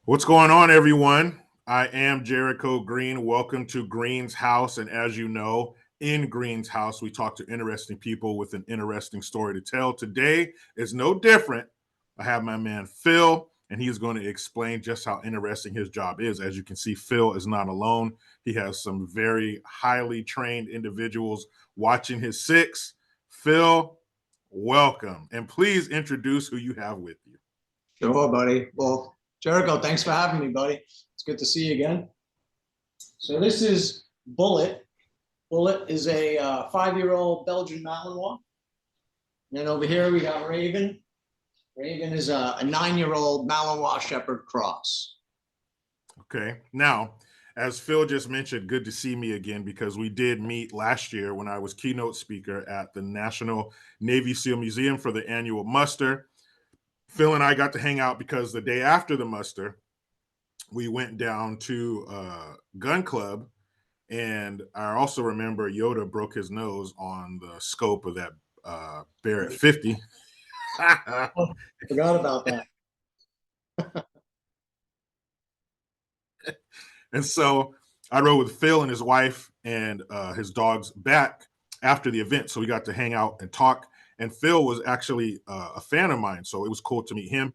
What's going on, everyone? I am Jericho Green. Welcome to Green's House. And as you know, in Green's House, we talk to interesting people with an interesting story to tell. Today is no different. I have my man Phil, and he's going to explain just how interesting his job is. As you can see, Phil is not alone. He has some very highly trained individuals watching his six. Phil, welcome. And please introduce who you have with you. Sure, buddy. Well, Jericho, thanks for having me, buddy. It's good to see you again. So this is Bullet. Bullet is a 5-year-old Belgian Malinois. And then over here we got Raven. Raven is a 9-year-old Malinois Shepherd Cross. Okay. Now, as Phil just mentioned, good to see me again because we did meet last year when I was keynote speaker at the National Navy SEAL Museum for the annual muster. Phil and I got to hang out because the day after the muster, we went down to gun club, and I also remember Yoda broke his nose on the scope of that Barrett 50. Forgot about that. And so I rode with Phil and his wife and his dogs back after the event. So we got to hang out and talk. And Phil was actually a fan of mine. So it was cool to meet him.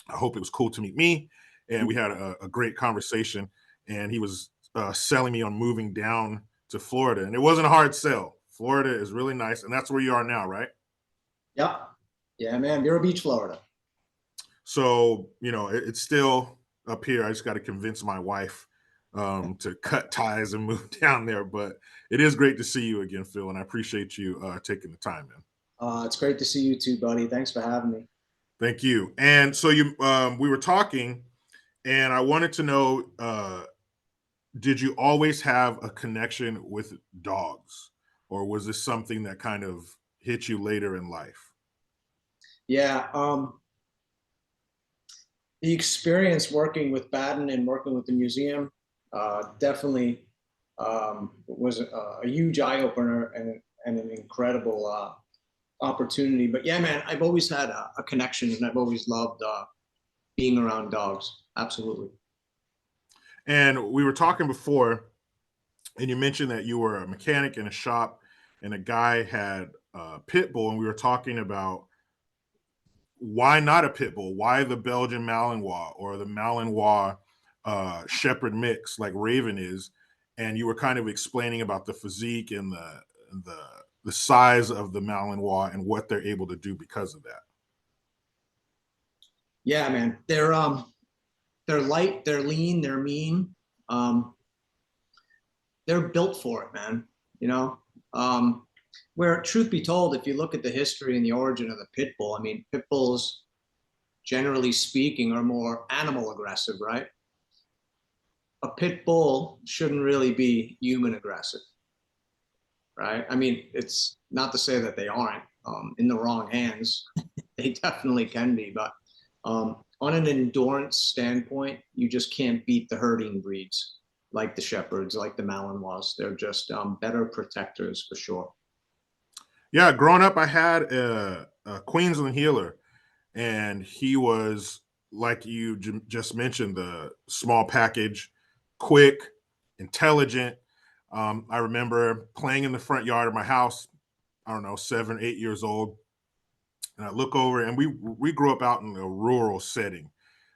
I hope it was cool to meet me. And we had a great conversation. And he was selling me on moving down to Florida. And it wasn't a hard sell. Florida is really nice. And that's where you are now, right? Yep. Yeah, man. Vero Beach, Florida. So, you know, it's still up here. I just got to convince my wife to cut ties and move down there. But it is great to see you again, Phil. And I appreciate you taking the time, man. It's great to see you too, buddy. Thanks for having me. Thank you. And so we were talking, and I wanted to know, did you always have a connection with dogs, or was this something that kind of hit you later in life? Yeah. The experience working with Baden and working with the museum definitely was a huge eye opener and an incredible opportunity. But yeah, man, I've always had a connection, and I've always loved being around dogs. Absolutely. And we were talking before, and you mentioned that you were a mechanic in a shop, and a guy had a pit bull, and we were talking about why not a pit bull? Why the Belgian Malinois or the Malinois Shepherd mix like Raven is? And you were kind of explaining about the physique and the size of the Malinois and what they're able to do because of that. Yeah, man. They're light, they're lean, they're mean. They're built for it, man. You know, where truth be told, if you look at the history and the origin of the pit bull, I mean, pit bulls, generally speaking, are more animal aggressive, right? A pit bull shouldn't really be human aggressive, right? I mean, it's not to say that they aren't. In the wrong hands, they definitely can be, but on an endurance standpoint, you just can't beat the herding breeds like the Shepherds, like the Malinois. They're just better protectors for sure. Yeah, growing up, I had a Queensland Healer, and he was, like you just mentioned, the small package, quick, intelligent. I remember playing in the front yard of my house, I don't know, 7, 8 years old. And I look over, and we grew up out in a rural setting.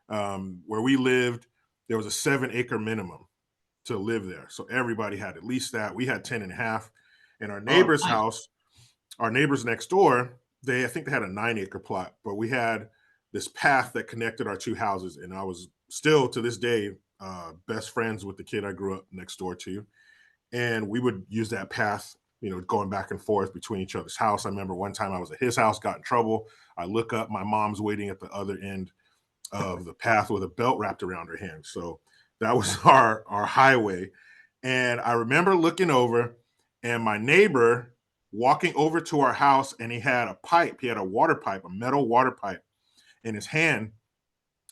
Where we lived, there was a 7-acre minimum to live there. So everybody had at least that. We had 10 and a half. And our neighbor's house, our neighbors next door, I think they had a 9-acre plot, but we had this path that connected our two houses. And I was still to this day best friends with the kid I grew up next door to. And we would use that path, you know, going back and forth between each other's house. I remember one time I was at his house, got in trouble. I look up, my mom's waiting at the other end of the path with a belt wrapped around her hand. So that was our highway. And I remember looking over, and my neighbor walking over to our house, and he had a pipe. He had a water pipe, a metal water pipe in his hand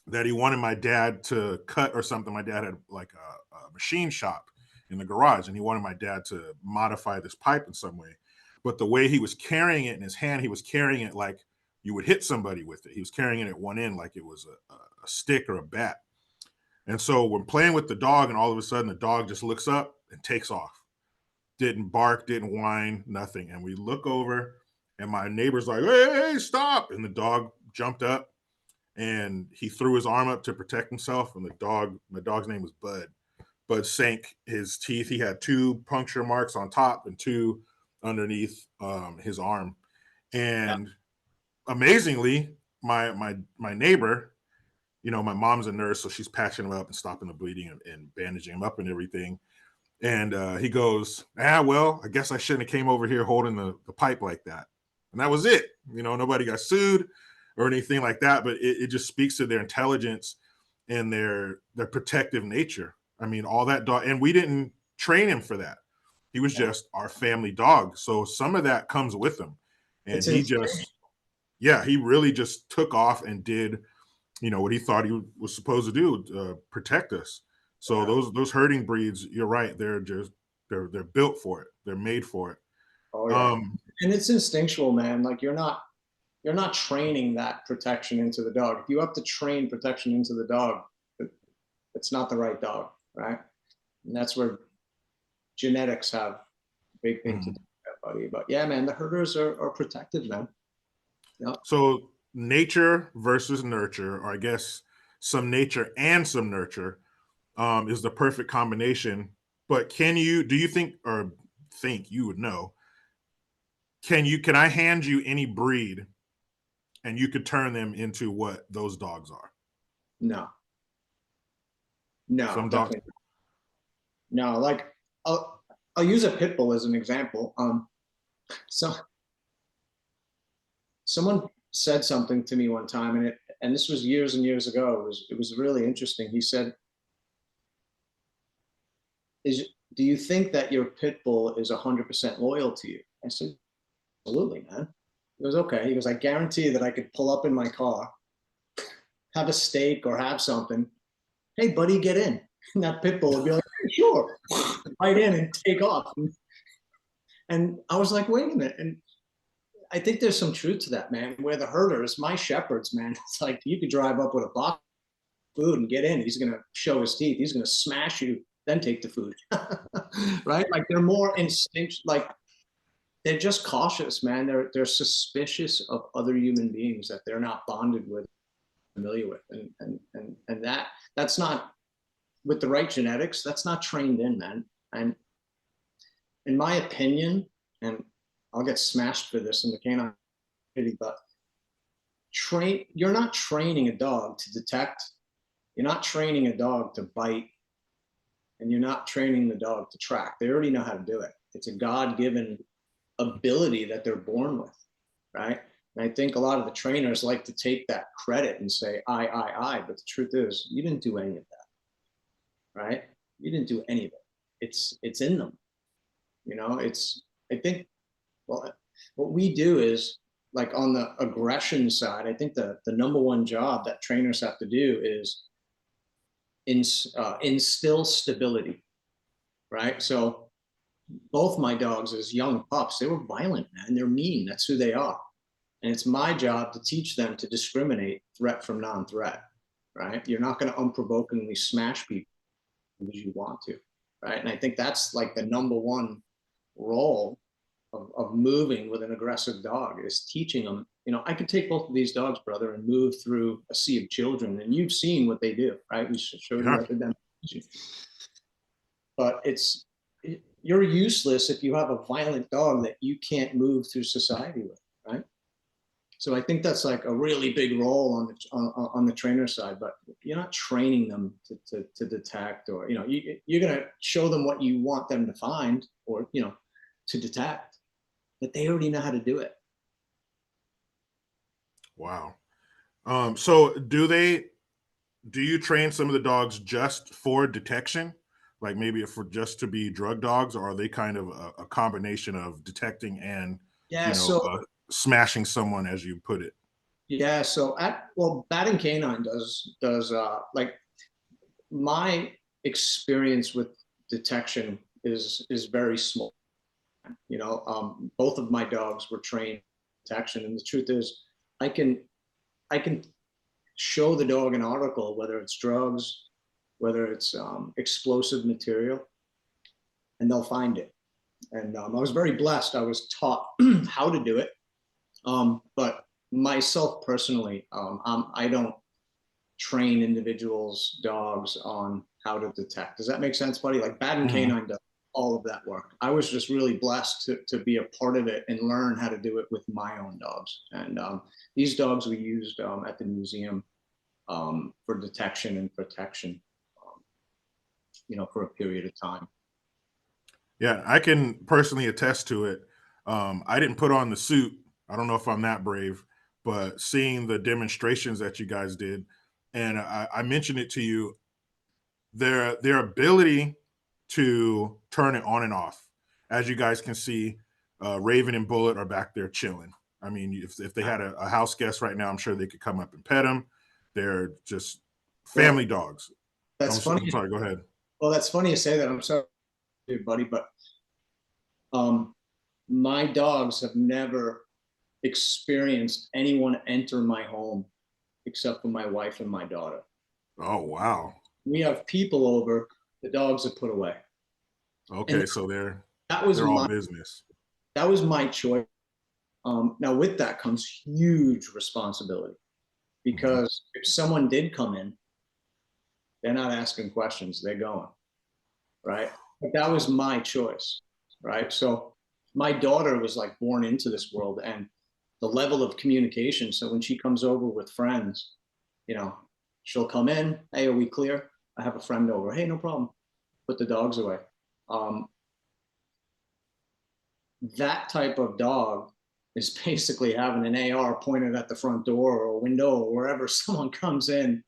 that he wanted my dad to cut or something. My dad had like a machine shop in the garage, and he wanted my dad to modify this pipe in some way. But the way he was carrying it in his hand, he was carrying it like you would hit somebody with it. He was carrying it at one end like it was a stick or a bat. And so we're playing with the dog, and all of a sudden the dog just looks up and takes off. Didn't bark, didn't whine, nothing. And we look over, and my neighbor's like, hey, hey, stop. And the dog jumped up, and he threw his arm up to protect himself. And my dog's name was Bud. Bud sank his teeth. He had 2 puncture marks on top and 2 underneath his arm. Yeah. And amazingly, my neighbor, my mom's a nurse, so she's patching him up and stopping the bleeding and bandaging him up and everything. And he goes, well, I guess I shouldn't have came over here holding the pipe like that. And that was it. Nobody got sued or anything like that, but it just speaks to their intelligence and their protective nature. I mean, all that dog, and we didn't train him for that. He was just our family dog. So some of that comes with him. And It's he insane. just, he really just took off and did, what he thought he was supposed to do, protect us. So Yeah. those herding breeds, you're right. They're built for it. They're made for it. Oh yeah. Um, And it's instinctual, man. Like you're not training that protection into the dog. If you have to train protection into the dog, it's not the right dog, right? And that's where genetics have a big thing to do mhm. with that, buddy. But yeah, man, the herders are protected, man. Yeah. So nature versus nurture, or I guess some nature and some nurture, is the perfect combination. But do you think, or think you would know, can I hand you any breed and you could turn them into what those dogs are? No, no, Some dogs. definitely no. Like I'll use a pit bull as an example. So someone said something to me one time, and this was years and years ago. It was really interesting. He said, "Is do you think that your pit bull is 100% loyal to you?" I said, "Absolutely, man." He goes, "Okay." He goes, "I guarantee you that I could pull up in my car, have a steak or have something. Hey, buddy, get in." And that pit bull would be like, "Sure," right in and take off. And I was like, "Wait a minute." And I think there's some truth to that, man. Where the herders, my shepherds, man, it's like you could drive up with a box of food and get in. He's going to show his teeth. He's going to smash you, then take the food. Right? Like they're more instinct, like they're just cautious, man. They're suspicious of other human beings that they're not bonded with, familiar with. And that's not with the right genetics, that's not trained in, man. And in my opinion, and I'll get smashed for this in the canine community, but you're not training a dog to detect, you're not training a dog to bite, and you're not training the dog to track. They already know how to do it. It's a god-given ability that they're born with, right? And I think a lot of the trainers like to take that credit and say I, but the truth is you didn't do any of that, right? You didn't do any of it. It's in them. It's, I think, well, what we do is, like, on the aggression side, I think the number one job that trainers have to do is instill stability, right? So both my dogs as young pups, they were violent, man. They're mean. That's who they are. And it's my job to teach them to discriminate threat from non-threat, right? You're not going to unprovokingly smash people because you want to, right? And I think that's like the number one role of moving with an aggressive dog, is teaching them. I could take both of these dogs, brother, and move through a sea of children, and you've seen what they do, right? We showed you Yeah. at the demonstration. But you're useless if you have a violent dog that you can't move through society with, right? So I think that's like a really big role on the trainer side. But you're not training them to detect, or you're going to show them what you want them to find, or to detect, but they already know how to do it. Wow. So do you train some of the dogs just for detection? Like maybe for just to be drug dogs, or are they kind of a combination of detecting and, Yeah. you know, So uh, smashing someone, as you put it? yeah. So Baden and Canine does like, my experience with detection is very small. Both of my dogs were trained detection, and the truth is, I can I can show the dog an article, whether it's drugs, whether it's explosive material, and they'll find it. And I was very blessed. I was taught how to do it. But myself personally, I don't train individuals, dogs on how to detect. Does that make sense, buddy? Like Baden and Mhm. Canine does all of that work. I was just really blessed to be a part of it and learn how to do it with my own dogs. And these dogs we used at the museum for detection and protection, um, for a period of time. Yeah, I can personally attest to it. I didn't put on the suit. I don't know if I'm that brave, but seeing the demonstrations that you guys did, and I mentioned it to you, their ability to turn it on and off. As you guys can see, Raven and Bullet are back there chilling. I mean, if they had a house guest right now, I'm sure they could come up and pet them. They're just Well, family dogs. that's funny. I'm sorry. Go ahead. Well, that's funny you say that. I'm sorry, buddy, but um, my dogs have never experienced anyone enter my home except for my wife and my daughter. Oh wow. We have people over, the dogs are put away. And Okay, so that was they're all my business. that was my choice. Now with that comes huge responsibility Mhm. because if someone did come in, they're not asking questions, they're going, right? But that was my choice, right? So my daughter was like born into this world and the level of communication. So when she comes over with friends, you know, she'll come in, hey, are we clear? I have a friend over. Hey, no problem. Put the dogs away. Um, that type of dog is basically having an AR pointed at the front door or a window or wherever someone comes in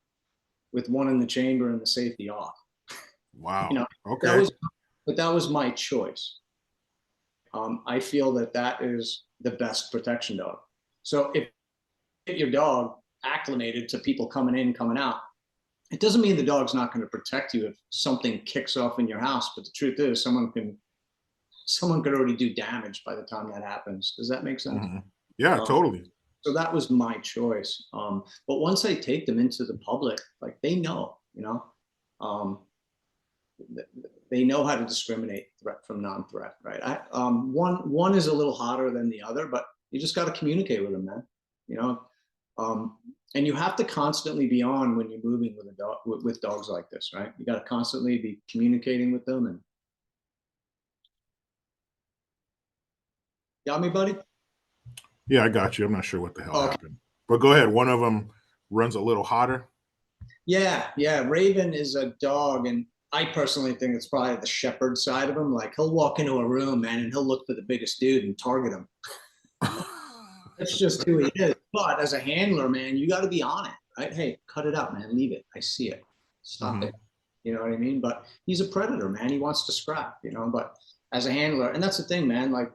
with one in the chamber and the safety off. You Wow. know, that Okay. was, but that was my choice. I feel that that is the best protection dog. So if your dog acclimated to people coming in, coming out, it doesn't mean the dog's not going to protect you if something kicks off in your house. But the truth is, someone could already do damage by the time that happens. Does that make sense? Mhm. Yeah, Um, totally. so that was my choice. But once I take them into the public, like they know, um, they know how to discriminate threat from non-threat, right? One is a little hotter than the other, but you just got to communicate with them, man. You know, um, and you have to constantly be on when you're moving with a dog with dogs like this, right? You got to constantly be communicating with them. And got me, buddy? Yeah, I got you. I'm not sure what the hell Okay. happened. But go ahead. One of them runs a little hotter. Yeah, yeah. Raven is a dog, and I personally think it's probably the shepherd side of him. Like he'll walk into a room, man, and he'll look for the biggest dude and target him. That's just who he is. But as a handler, man, you got to be on it, right? Hey, cut it out, man. Leave it. I see it. Stop it. Mhm. You know what I mean? But he's a predator, man. He wants to scrap, But as a handler, and that's the thing, man. Like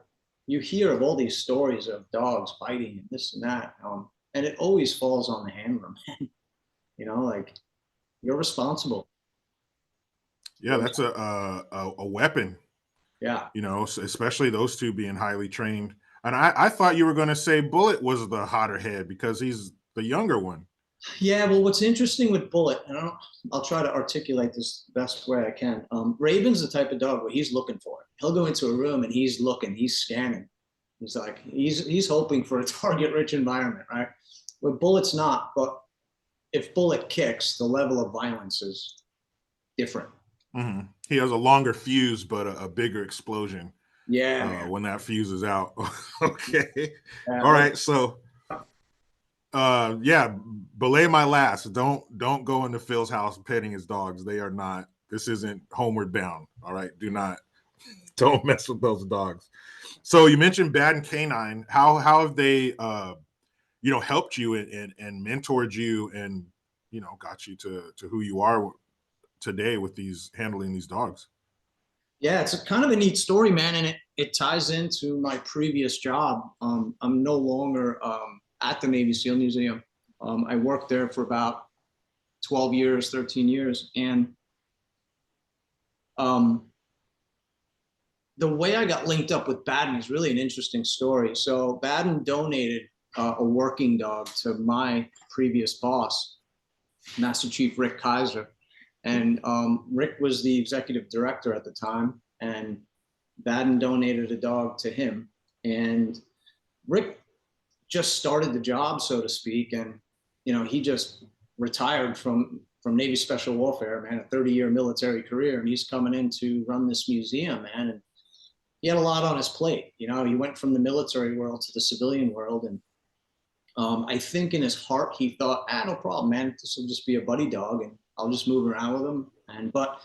you hear of all these stories of dogs biting and this and that, and it always falls on the handler, man. Like you're responsible. Yeah, You're that's responsible. a weapon. Yeah. Especially those two being highly trained. And I thought you were going to say Bullet was the hotter head because he's the younger one. Yeah, well, what's interesting with Bullet, and I'll try to articulate this the best way I can. Raven's the type of dog where he's looking for it. He'll go into a room and he's looking, he's scanning. He's hoping for a target-rich environment, right? Where Bullet's not, but if Bullet kicks, the level of violence is different. Mhm. He has a longer fuse, but a bigger explosion Yeah, man. when that fuse is out. Okay. All Like right. So yeah, belay my last. Don't go into Phil's house petting his dogs. They are not. This isn't Homeward Bound. All right, do not. Don't mess with those dogs. So you mentioned Bad and Canine. How have they helped you and mentored you and got you to who you are today with these handling these dogs? Yeah, it's a kind of a neat story, man, and it ties into my previous job. I'm no longer at the Navy SEAL Museum. I worked there for about 12 years, 13 years, and um, the way I got linked up with Baden is really an interesting story. So Baden donated a working dog to my previous boss, Master Chief Rick Kaiser. And Rick was the executive director at the time, and Baden donated a dog to him. And Rick just started the job, so to speak, and he just retired from Navy Special Warfare, man, a 30-year military career, and he's coming in to run this museum, man. And he had a lot on his plate. He went from the military world to the civilian world, and I think in his heart he thought, no problem, man. This will just be a buddy dog, and I'll just move around with him. But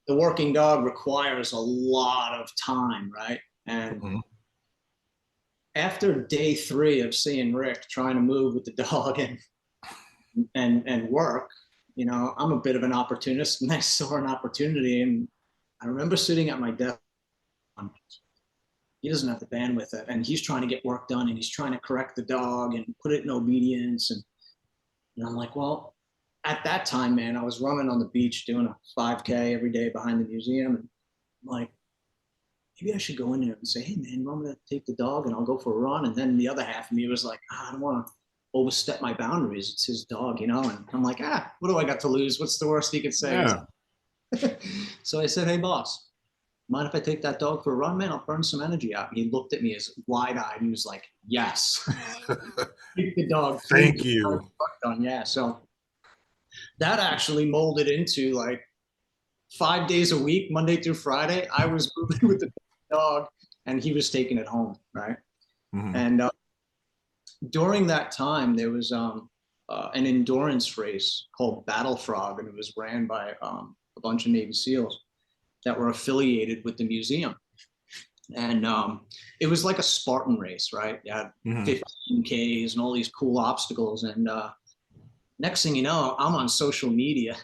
the working dog requires a lot of time, right? And after day 3 of seeing Rick trying to move with the dog and work, I'm a bit of an opportunist, and I saw an opportunity. And I remember sitting at my desk. He doesn't have the bandwidth, and he's trying to get work done, and he's trying to correct the dog and put it in obedience. And I'm like, well, at that time, man, I was running on the beach doing a 5K every day behind the museum. And I'm like, maybe I should go in there and say, hey, man, I'm going to take the dog and I'll go for a run. And then the other half of me was like, I don't want to overstep my boundaries. It's his dog, And I'm like, what do I got to lose? What's the worst he could say? Yeah. So I said, hey, boss, mind if I take that dog for a run, man? I'll burn some energy out. And he looked at me as wide-eyed. He was like, yes. Take the dog. Thank you. Yeah. So that actually molded into like 5 days a week, Monday through Friday. I was moving with the dog, and he was taking it home, right? And during that time, there was an endurance race called Battle Frog, and it was ran by a bunch of Navy SEALs that were affiliated with the museum. And it was like a Spartan race, right? You had 15Ks and all these cool obstacles. And next thing you know, I'm on social media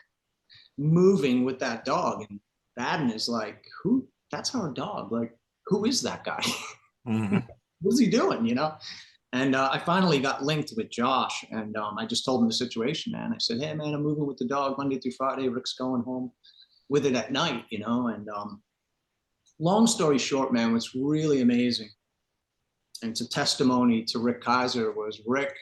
moving with that dog. And Baden is like, who? That's our dog. Like, who is that guy? What's he doing, And I finally got linked with Josh, and I just told him the situation, man. I said, hey, man, I'm moving with the dog Monday through Friday. Rick's going home with it at night, And long story short, man, what's really amazing, and it's a testimony to Rick Kaiser, was Rick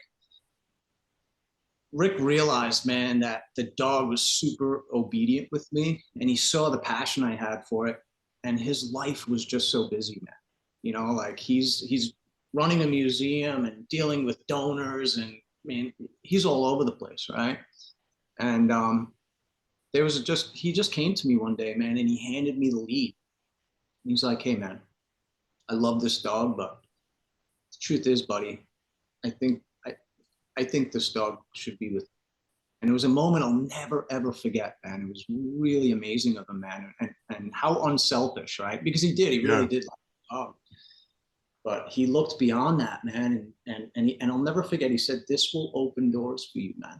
realized, man, that the dog was super obedient with me, and he saw the passion I had for it, and his life was just so busy, man. Like he's running a museum and dealing with donors, and he's all over the place, right? And he just came to me one day, man, and he handed me the lead. He's like, hey, man, I love this dog, but the truth is, buddy, I think this dog should be with me. And it was a moment I'll never, ever forget, man. It was really amazing of him, man, and how unselfish, right? Because he really did like the dog. But he looked beyond that, man, and I'll never forget, he said, this will open doors for you, man.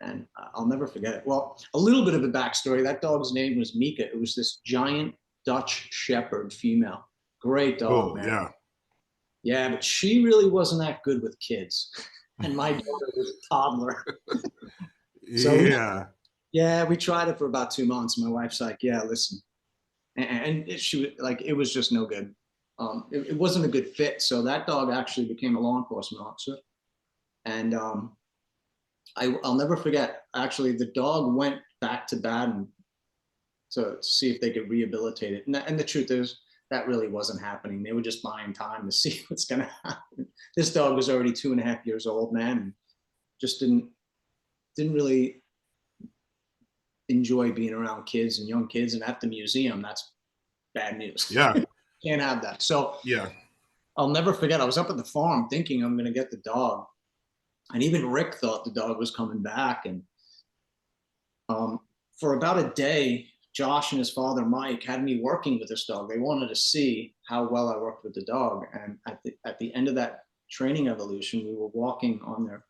And I'll never forget it. Well, a little bit of a backstory. That dog's name was Mika. It was this giant Dutch Shepherd female. Great dog, man. Yeah. Yeah, but she really wasn't that good with kids. And my daughter was a toddler. So we tried it for about 2 months. My wife's like, yeah, listen. And it was just no good. It wasn't a good fit. So that dog actually became a law enforcement officer. And I'll never forget, actually, the dog went back to Baden to see if they could rehabilitate it. And the truth is, that really wasn't happening. They were just buying time to see what's going to happen. This dog was already 2.5 years old, man, and just didn't really enjoy being around kids and young kids. And at the museum, that's bad news. Yeah. Can't have that. So yeah, I'll never forget, I was up at the farm thinking I'm going to get the dog. And even Rick thought the dog was coming back. And for about a day, Josh and his father, Mike, had me working with this dog. They wanted to see how well I worked with the dog. And at the end of that training evolution, we were walking on their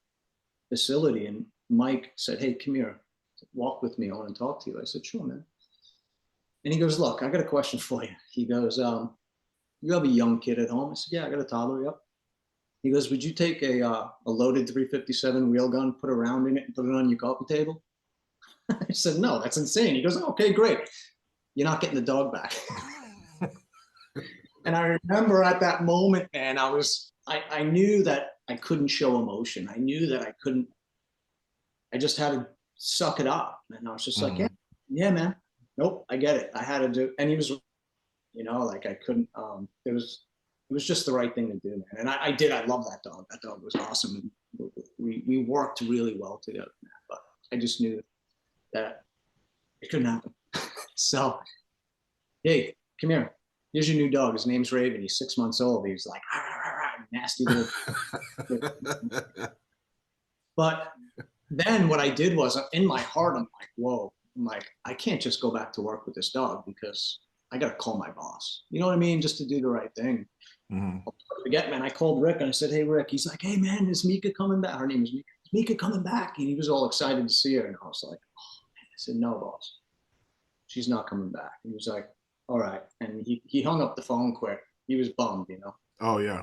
facility, and Mike said, hey, come here, walk with me. I want to talk to you. I said, sure, man. And he goes, look, I got a question for you. He goes, you have a young kid at home? I said, yeah, I got a toddler. Yep. He goes, would you take a loaded 357 wheel gun, put a round in it, and put it on your coffee table? I said, no, that's insane. He goes, oh, okay, great. You're not getting the dog back. And I remember at that moment, man, I knew that I couldn't show emotion. I knew that I couldn't. I just had to suck it up, and I was just like, yeah, Mhm. yeah, man. Nope, I get it. I had to do, and he was, like I couldn't. It was just the right thing to do, man. And I did. I love that dog. That dog was awesome. And we worked really well together, man. But I just knew that it couldn't happen. So, hey, come here. Here's your new dog. His name's Raven. He's 6 months old. He's like, "Ah, ah, ah, ah," nasty little. But then what I did was, in my heart, I'm like, whoa. I'm like, I can't just go back to work with this dog because I got to call my boss. You know what I mean? Just to do the right thing. Mhm. I'll never forget, man. I called Rick and I said, hey, Rick. He's like, hey, man, is Mika coming back? Her name is Mika. Is Mika coming back? And he was all excited to see her. And I was like, oh, man. I said, no, boss. She's not coming back. And he was like, all right. And he hung up the phone quick. He was bummed. Oh yeah.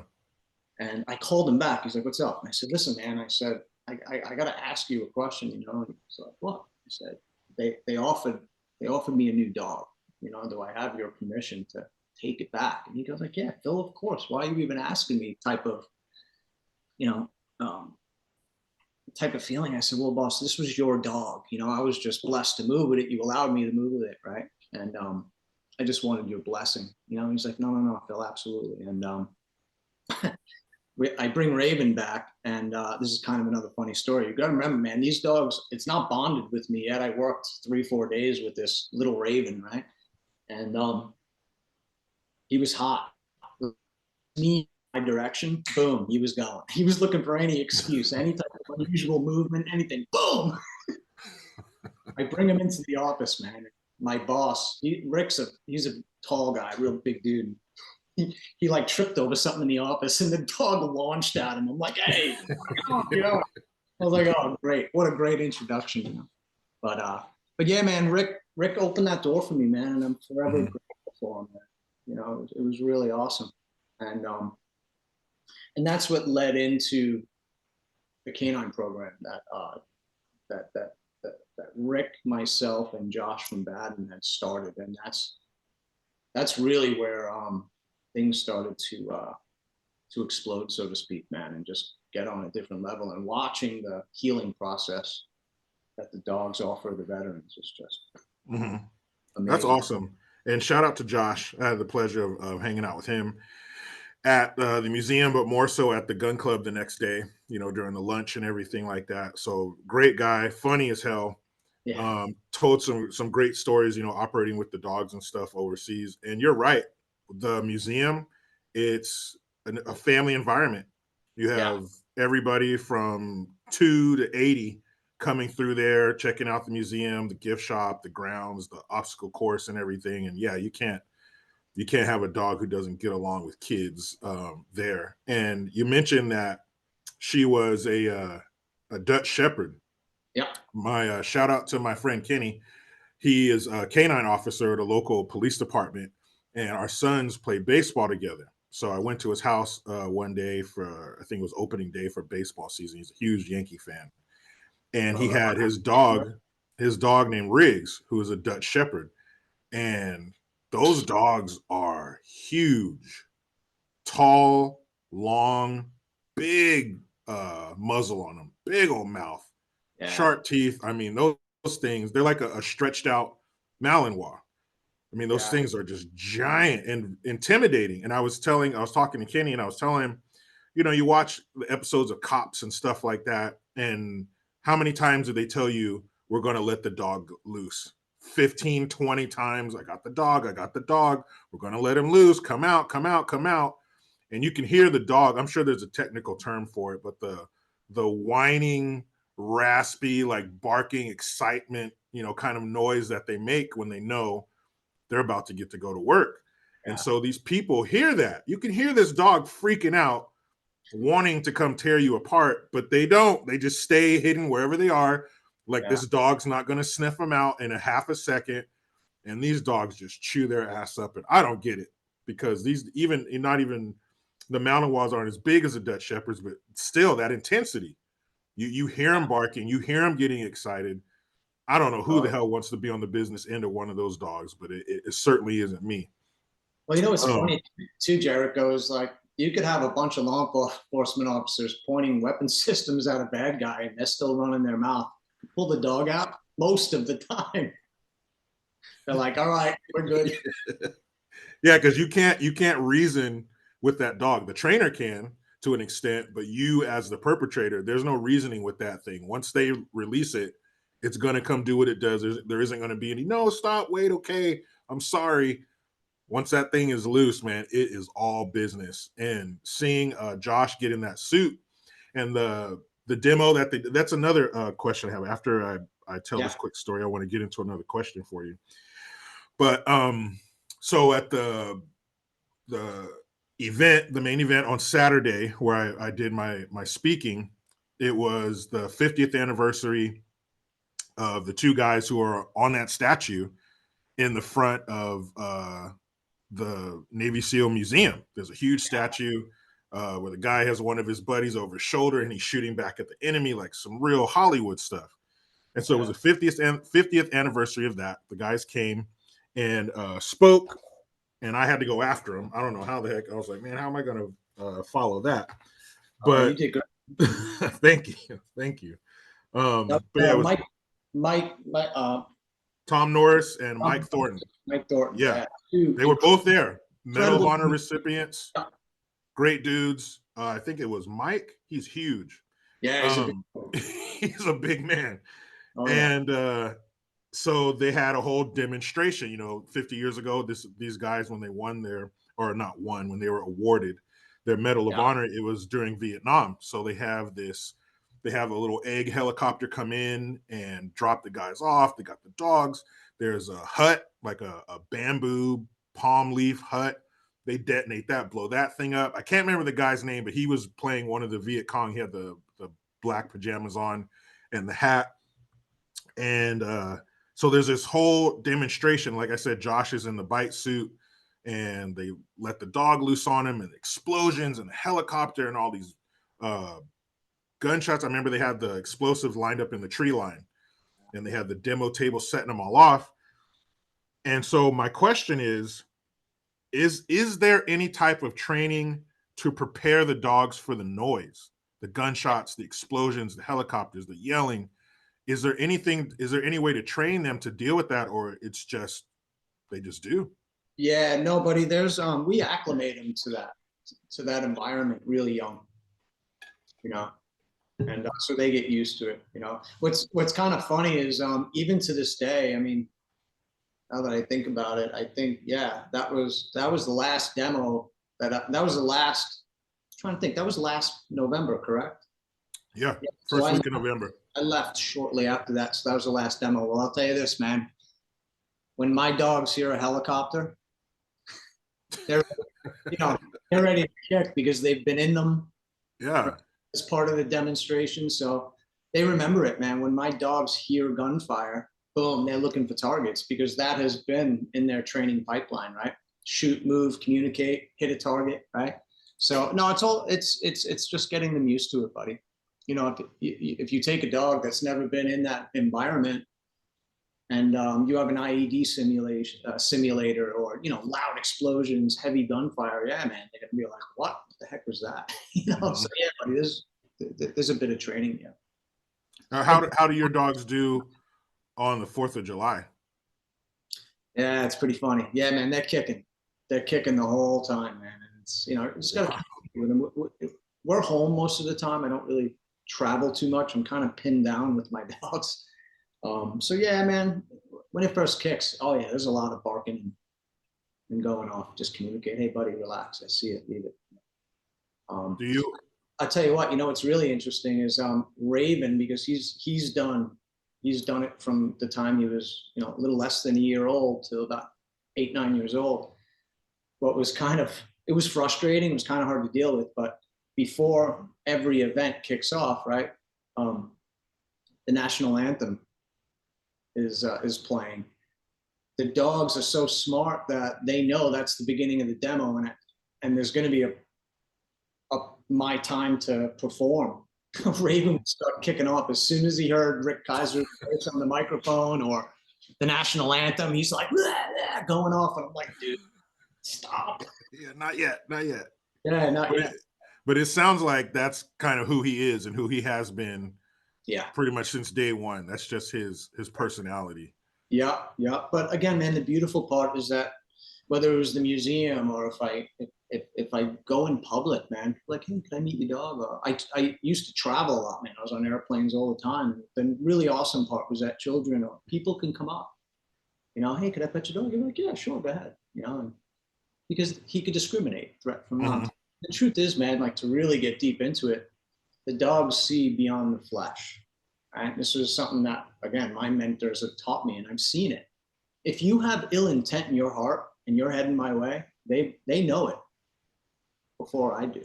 And I called him back. He's like, what's up? And I said, listen, man. I said, I got to ask you a question. And he's like, what? I said, they offered me a new dog. Do I have your permission to take it back? And he goes like, yeah, Phil, of course. Why are you even asking me? You know, um, type of feeling. I said, well, boss, this was your dog. I was just blessed to move with it. You allowed me to move with it, right? And I just wanted your blessing. He's like, no, no, no, Phil, absolutely. And I bring Raven back, and this is kind of another funny story. You got to remember, man, these dogs, it's not bonded with me yet. I worked 3, 4 days with this little Raven, right? And he was hot. Me, my direction, boom, he was going. He was looking for any excuse, any type of unusual movement, anything, boom. I bring him into the office, man. My boss, he's a tall guy, real big dude. He like tripped over something in the office, and the dog launched at him. I'm like, hey, I was like, oh, great, what a great introduction. But yeah, man, Rick opened that door for me, man, and I'm forever Mhm. grateful for him, man. It was really awesome, and that's what led into the canine program that Rick, myself, and Josh from Baden had started, and that's really where things started to explode, so to speak, man, and just get on a different level. And watching the healing process that the dogs offer the veterans is just Mhm. That's amazing. awesome. And shout out to Josh. I had the pleasure of hanging out with him at the museum, but more so at the gun club the next day, during the lunch and everything like that. So great guy, funny as hell. Yeah, Told some great stories, operating with the dogs and stuff overseas. And you're right, the museum, it's a family environment. You yeah, have everybody from 2 to 80 coming through there, checking out the museum, the gift shop, the grounds, the obstacle course, and everything. And yeah, you can't have a dog who doesn't get along with kids there. And you mentioned that she was a Dutch Shepherd. yeah. My shout out to my friend Kenny. He is a canine officer at a local police department, and our sons play baseball together. So I went to his house one day for, I think it was opening day for baseball season. He's a huge Yankee fan, and he All right. had his dog named Riggs, who is a Dutch Shepherd, and those dogs are huge, tall, long, big muzzle on them, big old mouth, Yeah, sharp teeth. I mean, those things, they're like a stretched out Malinois. I mean, those yeah, things are just giant and intimidating. And I was talking to Kenny and I was telling him, you watch the episodes of Cops and stuff like that. And how many times do they tell you we're going to let the dog loose? 15, 20 times. I got the dog. I got the dog. We're going to let him loose. Come out, come out, come out. And you can hear the dog. I'm sure there's a technical term for it, but the whining, raspy, like barking excitement, kind of noise that they make when they know they're about to get to go to work. And yeah, so these people hear that. You can hear this dog freaking out, wanting to come tear you apart, but they don't. They just stay hidden wherever they are. Like yeah. this dog's not going to sniff them out in a half a second. And these dogs just chew their ass up. And I don't get it because not even the Malinois aren't as big as the Dutch Shepherds, but still that intensity. You hear them barking, you hear them getting excited. I don't know who the Well, hell wants to be on the business end of one of those dogs, but it certainly isn't me. what's Um, funny too, Jericho, is like you could have a bunch of law enforcement officers pointing weapon systems at a bad guy, and they're still running their mouth. Pull the dog out most of the time. They're like, all right, we're good. Yeah, because you can't reason with that dog. The trainer can to an extent, but you as the perpetrator, there's no reasoning with that thing. Once they release it, it's gonna come do what it does. There isn't gonna be any no stop, wait, okay, I'm sorry. Once that thing is loose, man, it is all business. And seeing Josh get in that suit and the demo that's another question I have. After I tell this quick story, I want to get into another question for you. But so at the event, the main event on Saturday, where I did my speaking, it was the 50th anniversary of the two guys who are on that statue in the front of the Navy SEAL Museum. There's a huge statue where the guy has one of his buddies over his shoulder and he's shooting back at the enemy, like some real Hollywood stuff. And so it was the 50th anniversary of that. The guys came and spoke, and I had to go after them. I don't know how the heck. I was like, man, how am I going to follow that? But you did good. thank you. But yeah, it was Mike, Tom Norris and Mike Thornton. Mike Thornton. Yeah. They were both there. Medal of Honor recipients. Great dudes. I think it was Mike. He's huge. Yeah, he's a big man. Oh, yeah. And so they had a whole demonstration. 50 years ago, these guys, when they won when they were awarded their Medal of Honor, it was during Vietnam. So they have a little egg helicopter come in and drop the guys off. They got the dogs. There's a hut, like a bamboo palm leaf hut. They detonate that, blow that thing up. I can't remember the guy's name, but he was playing one of the Viet Cong. He had the black pajamas on and the hat. And so there's this whole demonstration. Like I said, Josh is in the bite suit, and they let the dog loose on him, and explosions and the helicopter and all these gunshots. I remember they had the explosives lined up in the tree line, and they had the demo table setting them all off. And so my question is there any type of training to prepare the dogs for the noise, the gunshots, the explosions, the helicopters, the yelling? Is there any way to train them to deal with that, or it's just they just do? Yeah, no, buddy. There's we acclimate them to that environment really young, and so they get used to it. What's kind of funny is even to this day. I mean, now that I think about it, I think that was the last demo that was the last. I'm trying to think, that was last November, correct? Yeah, first week of November. I left shortly after that, so that was the last demo. Well, I'll tell you this, man. When my dogs hear a helicopter, they're ready to kick because they've been in them. Yeah. As part of the demonstration, so they remember it, man. When my dogs hear gunfire, boom, they're looking for targets because that has been in their training pipeline, right? Shoot, move, communicate, hit a target, right? So no, it's just getting them used to it, buddy. If you take a dog that's never been in that environment and you have an IED simulator or loud explosions, heavy gunfire, yeah, man, they're gonna be like, what the heck was that? So yeah, buddy, there's a bit of training. Now, how do your dogs do on the 4th of July? Yeah, it's pretty funny. Yeah, man, they're kicking the whole time, man. And it's just gotta keep with them. We're home most of the time. I don't really travel too much. I'm kind of pinned down with my dogs. So yeah, man, when it first kicks, oh yeah, there's a lot of barking and going off. Just communicate, hey buddy, relax. I see it, leave it. Do you? I'll tell you what. What's really interesting is Raven, because he's done it from the time he was a little less than a year old to about 8-9 years old. What was it was frustrating. It was kind of hard to deal with, but before every event kicks off, right? The national anthem is playing. The dogs are so smart that they know that's the beginning of the demo, and there's going to be my time to perform. Raven would start kicking off as soon as he heard Rick Kaiser's voice on the microphone or the national anthem. He's like, blah, blah, going off, and I'm like, dude, stop. Yeah, not yet. Yeah, not But yet. it sounds like that's kind of who he is and who he has been Yeah. pretty much since day one. That's just his personality. Yeah, yeah. But again, man, the beautiful part is that whether it was the museum or if I go in public, man, like, hey, can I meet your dog? Or I used to travel a lot, man. I was on airplanes all the time. The really awesome part was that children or people can come up, hey, could I pet your dog? You're like, yeah, sure, go ahead, because he could discriminate threat from none. Hmm. The truth is, man, like to really get deep into it, the dogs see beyond the flesh. Right? This is something that, again, my mentors have taught me, and I've seen it. If you have ill intent in your heart and you're heading my way, they know it before I do.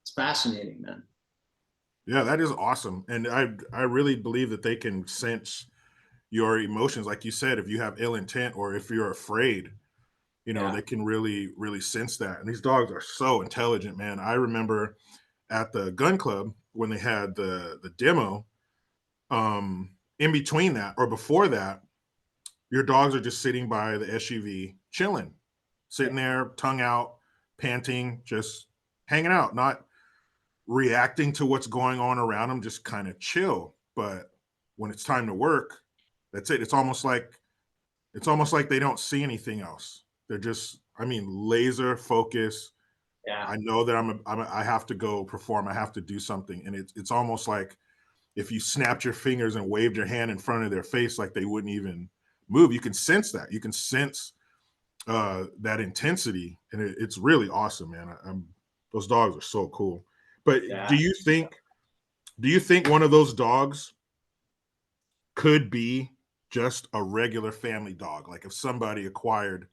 It's fascinating, man. Yeah, that is awesome, and I really believe that they can sense your emotions, like you said. If you have ill intent or if you're afraid, Yeah. they can really sense that. And these dogs are so intelligent, man. I remember at the gun club when they had the demo. In between that or before that, your dogs are just sitting by the SUV, chilling, Yeah. sitting there, tongue out, panting, just hanging out, not reacting to what's going on around them, just kind of chill. But when it's time to work, that's it. It's almost like they don't see anything else. They're just, I mean, laser focus. Yeah. I know that I have to go perform. I have to do something, and it's almost like if you snapped your fingers and waved your hand in front of their face, like they wouldn't even move. You can sense that. You can sense that intensity, and it's really awesome, man. Those dogs are so cool. But Yeah. do you think one of those dogs could be just a regular family dog? Like if somebody acquired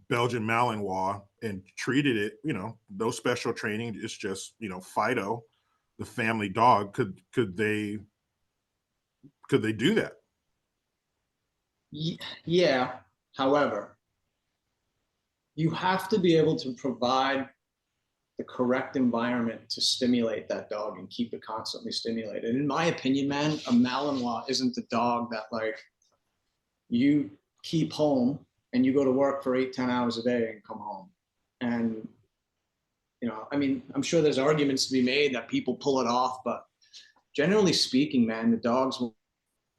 Belgian Malinois and treated it, no special training, it's just Fido, the family dog. Could they do that? Yeah. However, you have to be able to provide the correct environment to stimulate that dog and keep it constantly stimulated. In my opinion, man, a Malinois isn't the dog that like you keep home and you go to work for 8, 10 hours a day and come home. And I mean, I'm sure there's arguments to be made that people pull it off, but generally speaking, man, the dogs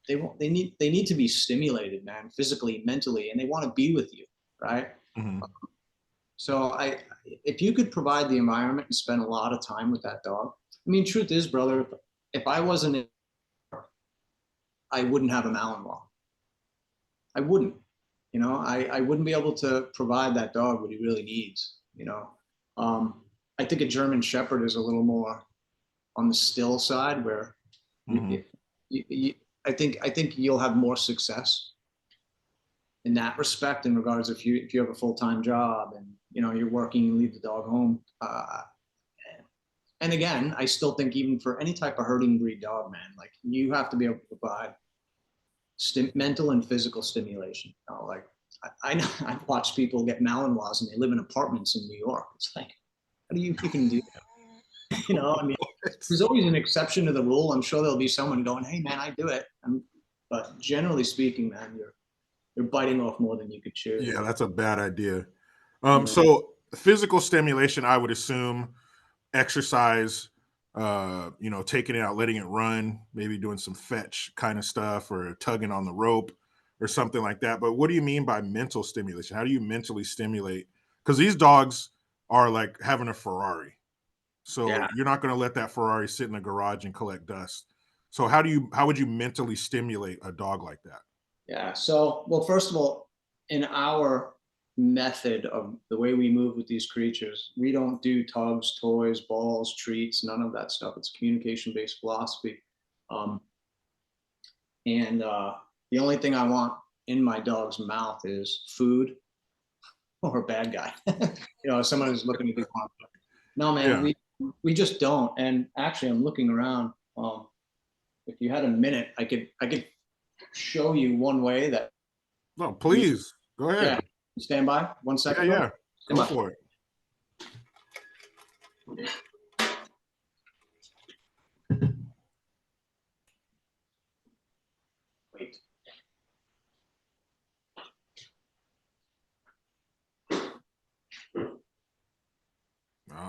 they need to be stimulated, man, physically, mentally, and they want to be with you, right? Mhm. So if you could provide the environment and spend a lot of time with that dog, I mean, truth is, brother, if I wasn't, I wouldn't have a Malinois. I wouldn't. I wouldn't be able to provide that dog what he really needs. I think a German Shepherd is a little more on the still side, where Mhm. you, you, I think you'll have more success in that respect in regards if you have a full-time job and you're working and leave the dog home. And again, I still think even for any type of herding breed dog, man, like you have to be able to provide mental and physical stimulation. Like I know I've watched people get Malinois and they live in apartments in New York. It's like, how do you freaking do that? I mean, there's always an exception to the rule. I'm sure there'll be someone going, "Hey, man, I do it." But generally speaking, man, you're biting off more than you could chew. Yeah, that's a bad idea. You know, So physical stimulation, I would assume exercise, taking it out, letting it run, maybe doing some fetch kind of stuff or tugging on the rope or something like that. But what do you mean by mental stimulation? How do you mentally stimulate? Because these dogs are like having a Ferrari. So yeah, you're not going to let that Ferrari sit in the garage and collect dust. So how would you mentally stimulate a dog like that? yeah. So, well, first of all, in our method of the way we move with these creatures, we don't do tugs, toys, balls, treats, none of that stuff. It's communication based philosophy. Um, and the only thing I want in my dog's mouth is food or a bad guy. Someone who's looking to do harm. No, man, Yeah. we just don't. And actually, I'm looking around. If you had a minute, I could show you one way that No, we please go yeah. ahead. Stand by one Yeah, second, brother. yeah. Stand Go by. for it. Wait.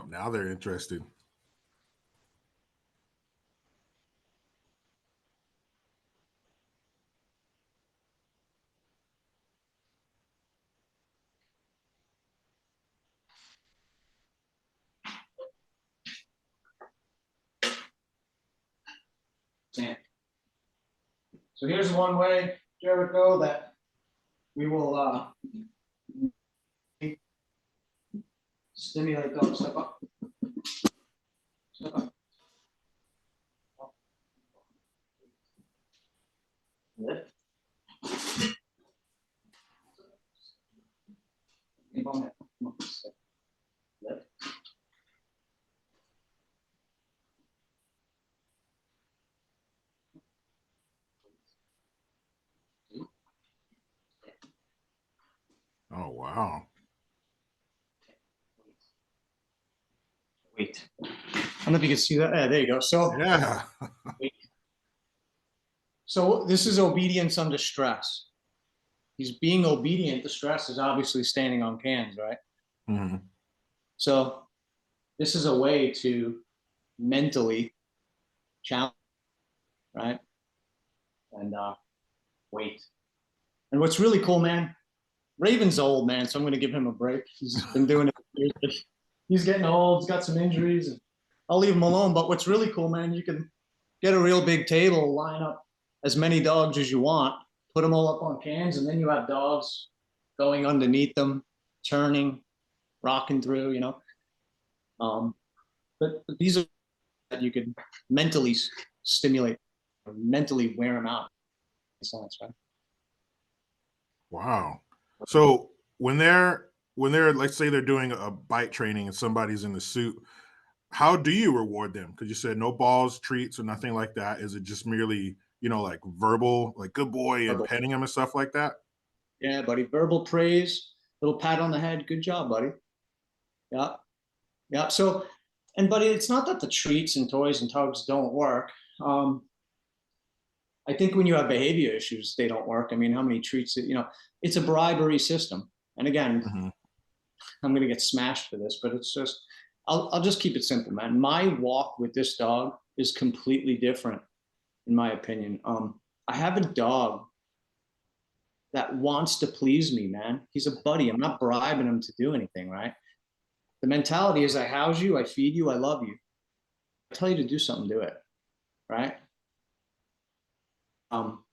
Now they're interested. So here's one way, Jericho, that we will stimulate those. Step up. Step up. Lift. Lift. Oh, wow. Wait. I don't know if you can see that. Yeah, there you go. So, Yeah. so this is obedience under stress. He's being obedient. The stress is obviously standing on cans, right? Mm-hmm. So this is a way to mentally challenge, right? And wait. And what's really cool, man, Raven's old, man, so I'm going to give him a break. He's been doing it. He's getting old. He's got some injuries. And I'll leave him alone. But what's really cool, man, you can get a real big table, line up as many dogs as you want, put them all up on cans, and then you have dogs going underneath them, turning, rocking through, you know. But these are that you can mentally stimulate, or mentally wear them out. Sense, right? Wow. So when they're let's say they're doing a bite training and somebody's in the suit, how do you reward them? Because you said no balls, treats, or nothing like that. Is it just merely, like verbal, like good boy and Verbal. petting him and stuff like that? Yeah, buddy. Verbal praise, little pat on the head. Good job, buddy. Yeah, yeah. So, and buddy, it's not that the treats and toys and tugs don't work. Um, I think when you have behavior issues, they don't work. I mean, how many treats? It's a bribery system. And again, Mm-hmm. I'm going to get smashed for this, but it's just, I'll just keep it simple, man. My walk with this dog is completely different, in my opinion. I have a dog that wants to please me, man. He's a buddy. I'm not bribing him to do anything, right? The mentality is I house you, I feed you, I love you. I tell you to do something, do it, right? Um,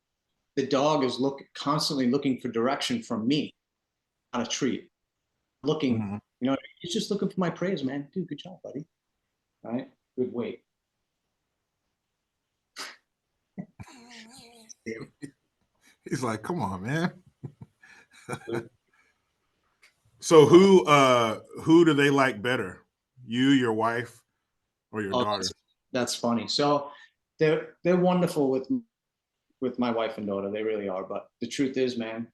the dog is constantly looking for direction from me, not a treat. Looking, Mm-hmm. he's just looking for my praise, man. Dude, good job, buddy. All right, good weight. He's like, come on, man. So who do they like better? You, your wife, or your Oh, daughter? that's funny. So they're wonderful with my wife and daughter. They really are. But the truth is, man,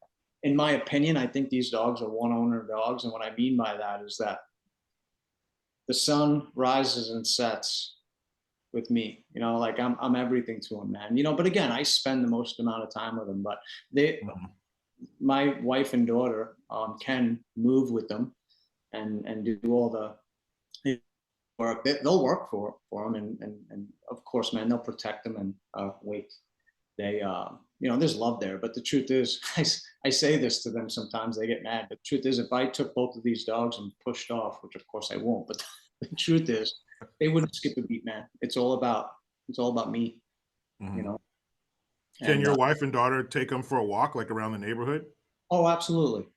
in my opinion, I think these dogs are one owner dogs. And what I mean by that is that the sun rises and sets with me. Like I'm everything to them, man. But again, I spend the most amount of time with them. But Mm-hmm. my wife and daughter can move with them and do all the work. They'll work for them, and of course, man, they'll protect them and wait. They, there's love there. But the truth is, I say this to them sometimes. They get mad. But the truth is, if I took both of these dogs and pushed off, which of course I won't, but the truth is, they wouldn't skip a beat, man. It's all about me, you Mm-hmm. know. Can And your wife and daughter take them for a walk, like around the neighborhood? oh, absolutely,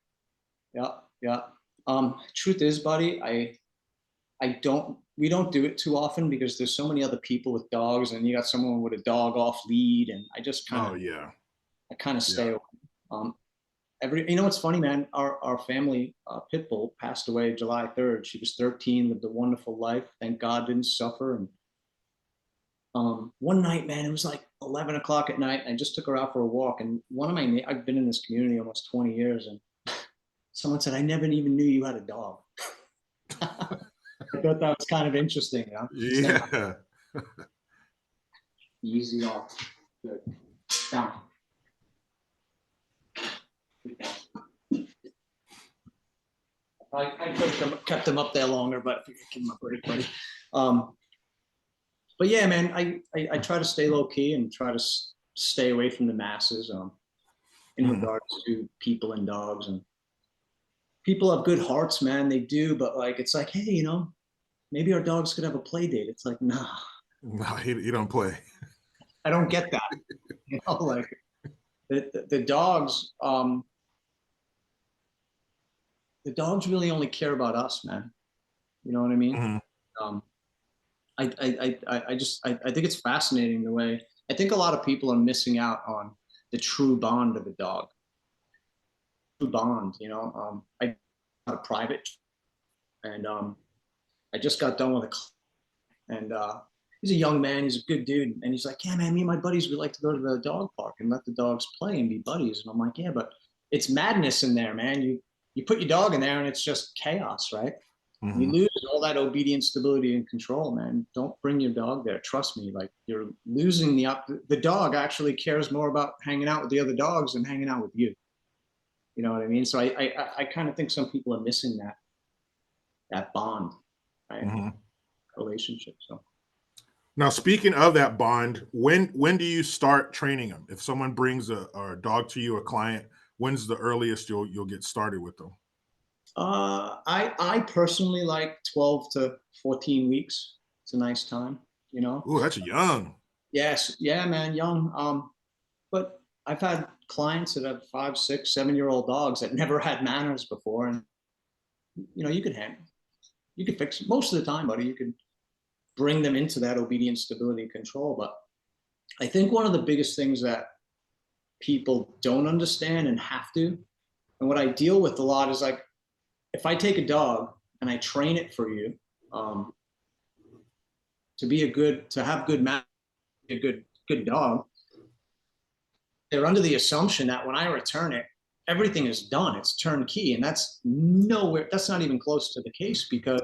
yeah, yeah. Truth is, buddy, I don't. We don't do it too often because there's so many other people with dogs, and you got someone with a dog off lead, and I just Oh yeah, kind of stay yeah. away. Um, what's funny, man? Our family pit bull passed away July 3rd. She was 13, lived a wonderful life. Thank God, didn't suffer. And one night, man, it was like 11 o'clock at night. And I just took her out for a walk, and I've been in this community almost 20 years, and someone said, "I never even knew you had a dog." I thought that was kind of interesting, Yeah. Easy off. Good. Down. Good down. I could have kept them up there longer, but I figured I'd give them a break, buddy. But yeah, man, I try to stay low key and try to stay away from the masses in regards to people and dogs. And people have good hearts, man. They do, but like it's like, hey, you know, maybe our dogs could have a play date. It's like, nah, No, he don't play. I don't get that. You know, like the dogs, the dogs really only care about us, man. You know what I mean? Mhm. Um, I think it's fascinating the way I think a lot of people are missing out on the true bond of a dog. True bond, you know. I got a private, and I just got done with and he's a young man. He's a good dude, and he's like, "Yeah, man, me and my buddies we like to go to the dog park and let the dogs play and be buddies." And I'm like, "Yeah, but it's madness in there, man. You put your dog in there, and it's just chaos, right?" You Mhm. lose all that obedience, stability, and control, man. Don't bring your dog there. Trust me. Like you're losing the dog actually cares more about hanging out with the other dogs than hanging out with you. You know what I mean? So I kind of think some people are missing that bond, right? Mhm. Relationship. So Now, speaking of that bond, when do you start training them? If someone brings a dog to you, a client, when's the earliest you'll get started with them? I personally like 12 to 14 weeks. It's a nice time, you know. Oh, that's young. Yes, yeah, man, young. But I've had clients that have 5, 6, 7-year-old dogs that never had manners before, and you know, you could fix it. Most of the time, buddy. You could bring them into that obedience, stability, control. But I think one of the biggest things that people don't understand and have to, and what I deal with a lot is like, if I take a dog and I train it for you, um, to have good manners, a good dog, they're under the assumption that when I return it, everything is done. It's turnkey, and that's nowhere. That's not even close to the case because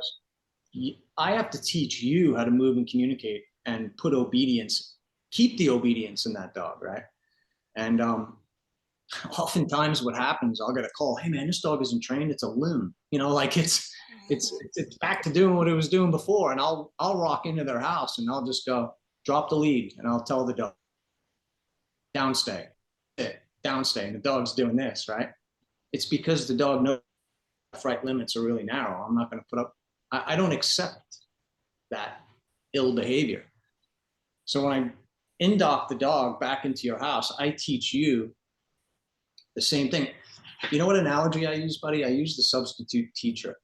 I have to teach you how to move and communicate and put obedience, keep the obedience in that dog, right? And oftentimes, what happens, I'll get a call. Hey, man, this dog isn't trained. It's a limb. You know, like it's back to doing what it was doing before. And I'll rock into their house and I'll just go drop the lead and I'll tell the dog downstay, downstay, and the dog's doing this, right? It's because the dog knows right limits are really narrow. I'm not going to put up. I don't accept that ill behavior. So when I in-dock the dog back into your house, I teach you the same thing. You know what analogy I use, buddy? I use the substitute teacher.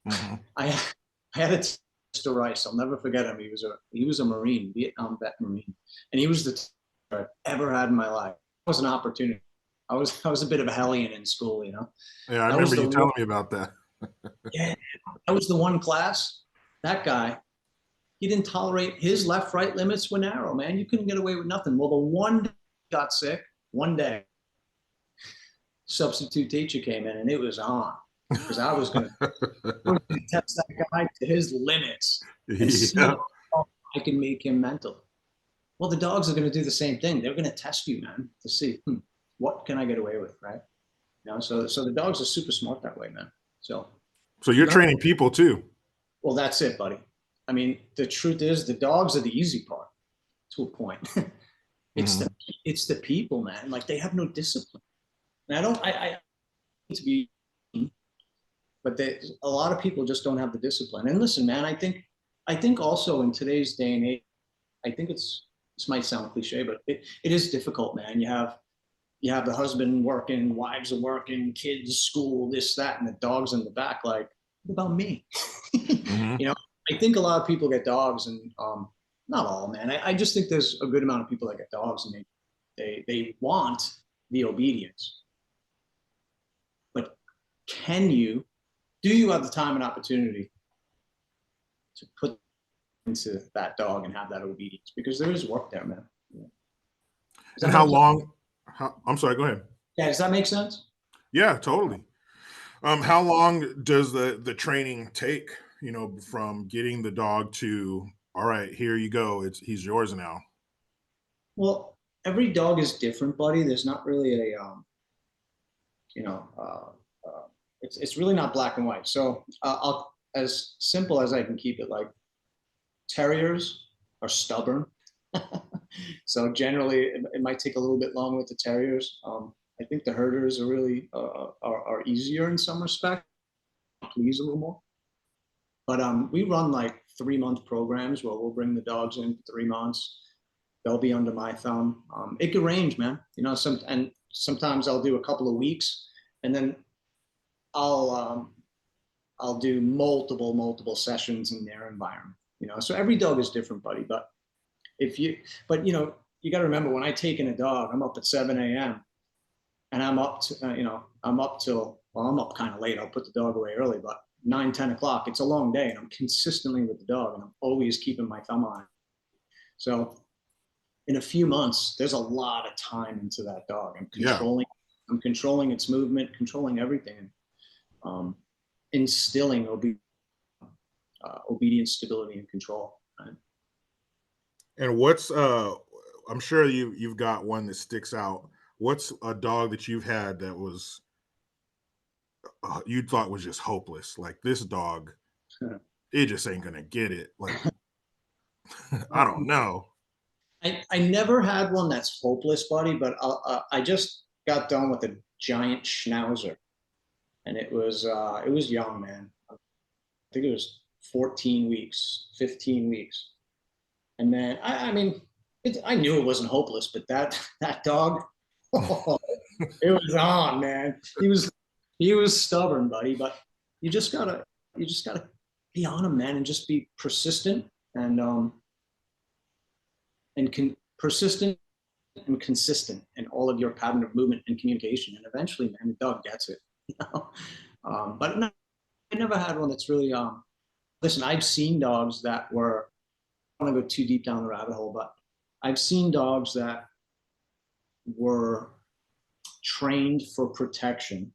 Mhm. I I had a Mr. Rice. I'll never forget him. He was a Marine, Vietnam vet Marine, and he was the teacher I've ever had in my life. It was an opportunity. I was a bit of a hellion in school, you know. Yeah, I That was remember the you one, telling me about that. yeah, that was the one class. That guy, he didn't tolerate his left right limits were narrow, man. You couldn't get away with nothing. Well, the one day he got sick, one day, substitute teacher came in and it was on because I was going to test that guy to his limits and see Yeah. how I can make him mental. Well, the dogs are going to do the same thing. They're going to test you, man, to see what can I get away with, right? You know, so the dogs are super smart that way, man. So So you're not training people too. well, that's it, buddy. I mean, the truth is, the dogs are the easy part to a point. it's the Mhm. it's the people, man. Like they have no discipline. And I need to be, but a lot of people just don't have the discipline. And listen, man, I think also in today's day and age, I think this might sound cliche, but it is difficult, man. You have the husband working, wives are working, kids, school, this, that, and the dogs in the back. Like, what about me? Mhm. You know, I think a lot of people get dogs, and not all, man. I just think there's a good amount of people that get dogs, and they want the obedience. But can you? Do you have the time and opportunity to put into that dog and have that obedience? Because there is work there, man. Yeah. Does And that how make sense? long? I'm sorry. Go ahead. Yeah, does that make sense? Yeah, totally. How long does the training take? You know, from getting the dog to all right, here you go. He's yours now. Well, every dog is different, buddy. There's not really a you know it's really not black and white. So I'll, as simple as I can keep it, like terriers are stubborn. So generally, it might take a little bit longer with the terriers. I think the herders are really are easier in some respect, please a little more. But we run like 3 month programs where we'll bring the dogs in for 3 months. They'll be under my thumb. It could range, man. You know, and sometimes I'll do a couple of weeks, and then I'll um, I'll do multiple sessions in their environment. You know, so every dog is different, buddy. But if you, but you know, you got to remember when I take in a dog, I'm up at 7 a.m. and I'm up to, you know, I'm up till, well, I'm up kind of late. I'll put the dog away early, but 9, 10 o'clock, it's a long day and I'm consistently with the dog and I'm always keeping my thumb on it. So in a few months, there's a lot of time into that dog. Yeah. I'm controlling its movement, controlling everything, um, instilling obedience, stability, and control. Right? And what's I'm sure you've got one that sticks out. What's a dog that you've had that was you thought was just hopeless? Like this dog, it just ain't gonna get it. Like I don't know. I never had one that's hopeless, buddy, but I just got done with a giant schnauzer, and it was young, man. I think it was 14 weeks, 15 weeks, and then I mean, I knew it wasn't hopeless, but that dog, oh, it was on, man. He was stubborn, buddy, but you just gotta you just gotta be on him, man, and just be persistent and persistent and consistent in all of your pattern of movement and communication. And eventually, man, the dog gets it. You know? But no, I never had one that's really. Listen, I've seen dogs that were. I don't want to go too deep down the rabbit hole, but I've seen dogs that were trained for protection,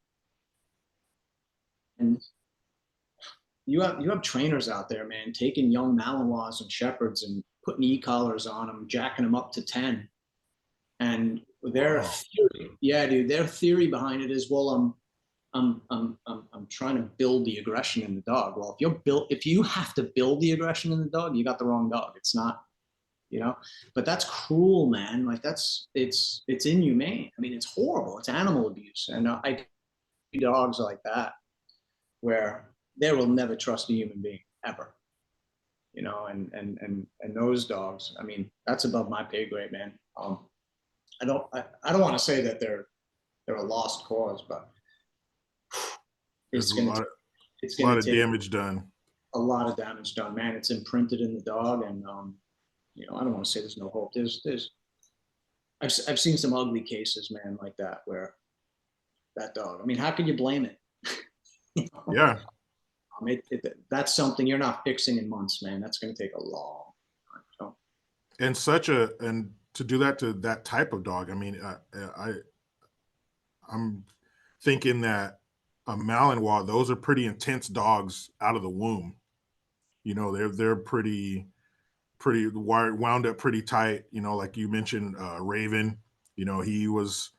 and you have trainers out there, man, taking young Malinois and shepherds and putting e-collars on them, jacking them up to 10. And their Wow. theory, yeah, dude, their theory behind it is, well, I'm trying to build the aggression in the dog. Well, if you have to build the aggression in the dog, you got the wrong dog. It's not, you know, but that's cruel, man. Like it's inhumane. I mean, it's horrible. It's animal abuse. And I dogs like that where they will never trust a human being ever, you know, and those dogs, I mean, that's above my pay grade, man. I don't want to say that they're a lost cause, but There's it's gonna a lot of take damage done. a lot of damage done, man. It's imprinted in the dog, and you know, I don't want to say there's no hope. I've seen some ugly cases, man, like that where that dog. I mean, how can you blame it? You know? Yeah. That's something you're not fixing in months, man. That's going to take a long time. So, And to do that to that type of dog, I mean, I'm thinking that a Malinois, those are pretty intense dogs out of the womb. You know, they're pretty wound up pretty tight. You know, like you mentioned, Raven. You know, he was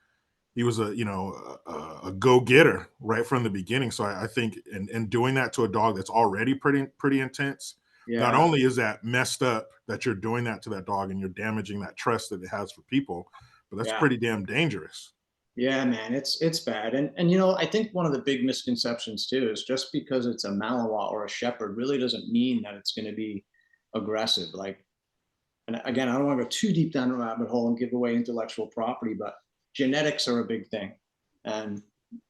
a a go getter right from the beginning. So I think and doing that to a dog that's already pretty intense. Not yeah, only is that messed up that you're doing that to that dog and you're damaging that trust that it has for people, but that's yeah, pretty damn dangerous. yeah, man. It's bad, and you know, I think one of the big misconceptions too is just because it's a Malinois or a Shepherd really doesn't mean that it's going to be aggressive. Like, and again, I don't want to go too deep down the rabbit hole and give away intellectual property, but genetics are a big thing, and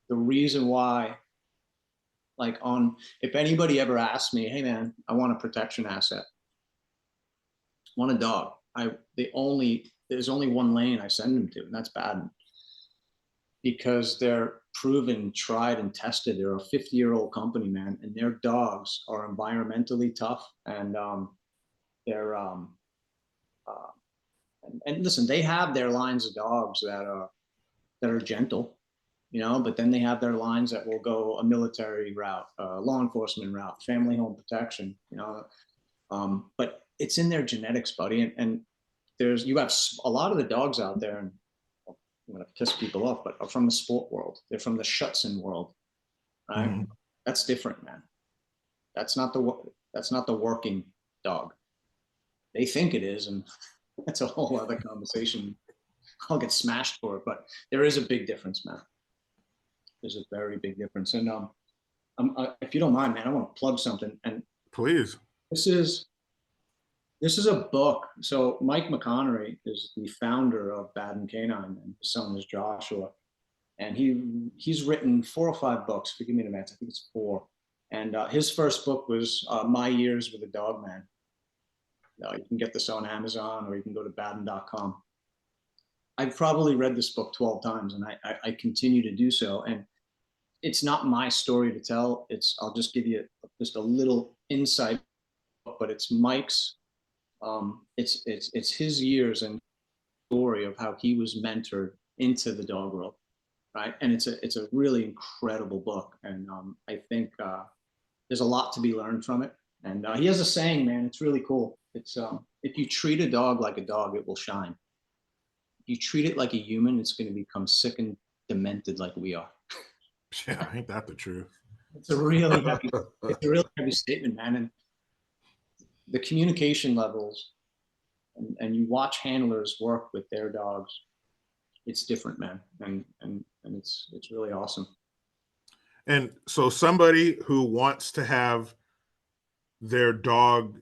the reason why, like, on if anybody ever asks me, hey man, I want a protection asset, want a dog, there's only one lane I send them to, and that's Baden, because they're proven, tried, and tested. They're a 50-year-old company, man, and their dogs are environmentally tough, and they're uh, and listen, they have their lines of dogs that are gentle, you know, but then they have their lines that will go a military route, law enforcement route, family home protection, you know. But it's in their genetics, buddy. And you have a lot of the dogs out there, and I'm going to piss people off, but are from the sport world. They're from the Schutzhund world. right? Hmm. That's different, man. That's not the working dog. They think it is, and that's a whole other conversation. I'll get smashed for it, but there is a big difference, man. There's a very big difference. And if you don't mind, man, I want to plug something. And Please. this is this is a book. So Mike McConnery is the founder of Baden and Kan, and his son is Joshua. And he's written 4 or 5 books. Forgive me the math. I think it's 4. And his first book was My Years with a Dog Man. You can get this on Amazon, or you can go to baden.com. I've probably read this book 12 times, and I continue to do so. And it's not my story to tell. I'll just give you just a little insight, but it's Mike's. It's his years and story of how he was mentored into the dog world, right? And it's a really incredible book, and I think there's a lot to be learned from it. And he has a saying, man. It's really cool. It's if you treat a dog like a dog, it will shine. If you treat it like a human, it's going to become sick and demented like we are. Yeah, ain't that the truth? It's a really heavy, it's a really heavy statement, man. And the communication levels, and you watch handlers work with their dogs, it's different, man. And it's really awesome. And so somebody who wants to have their dog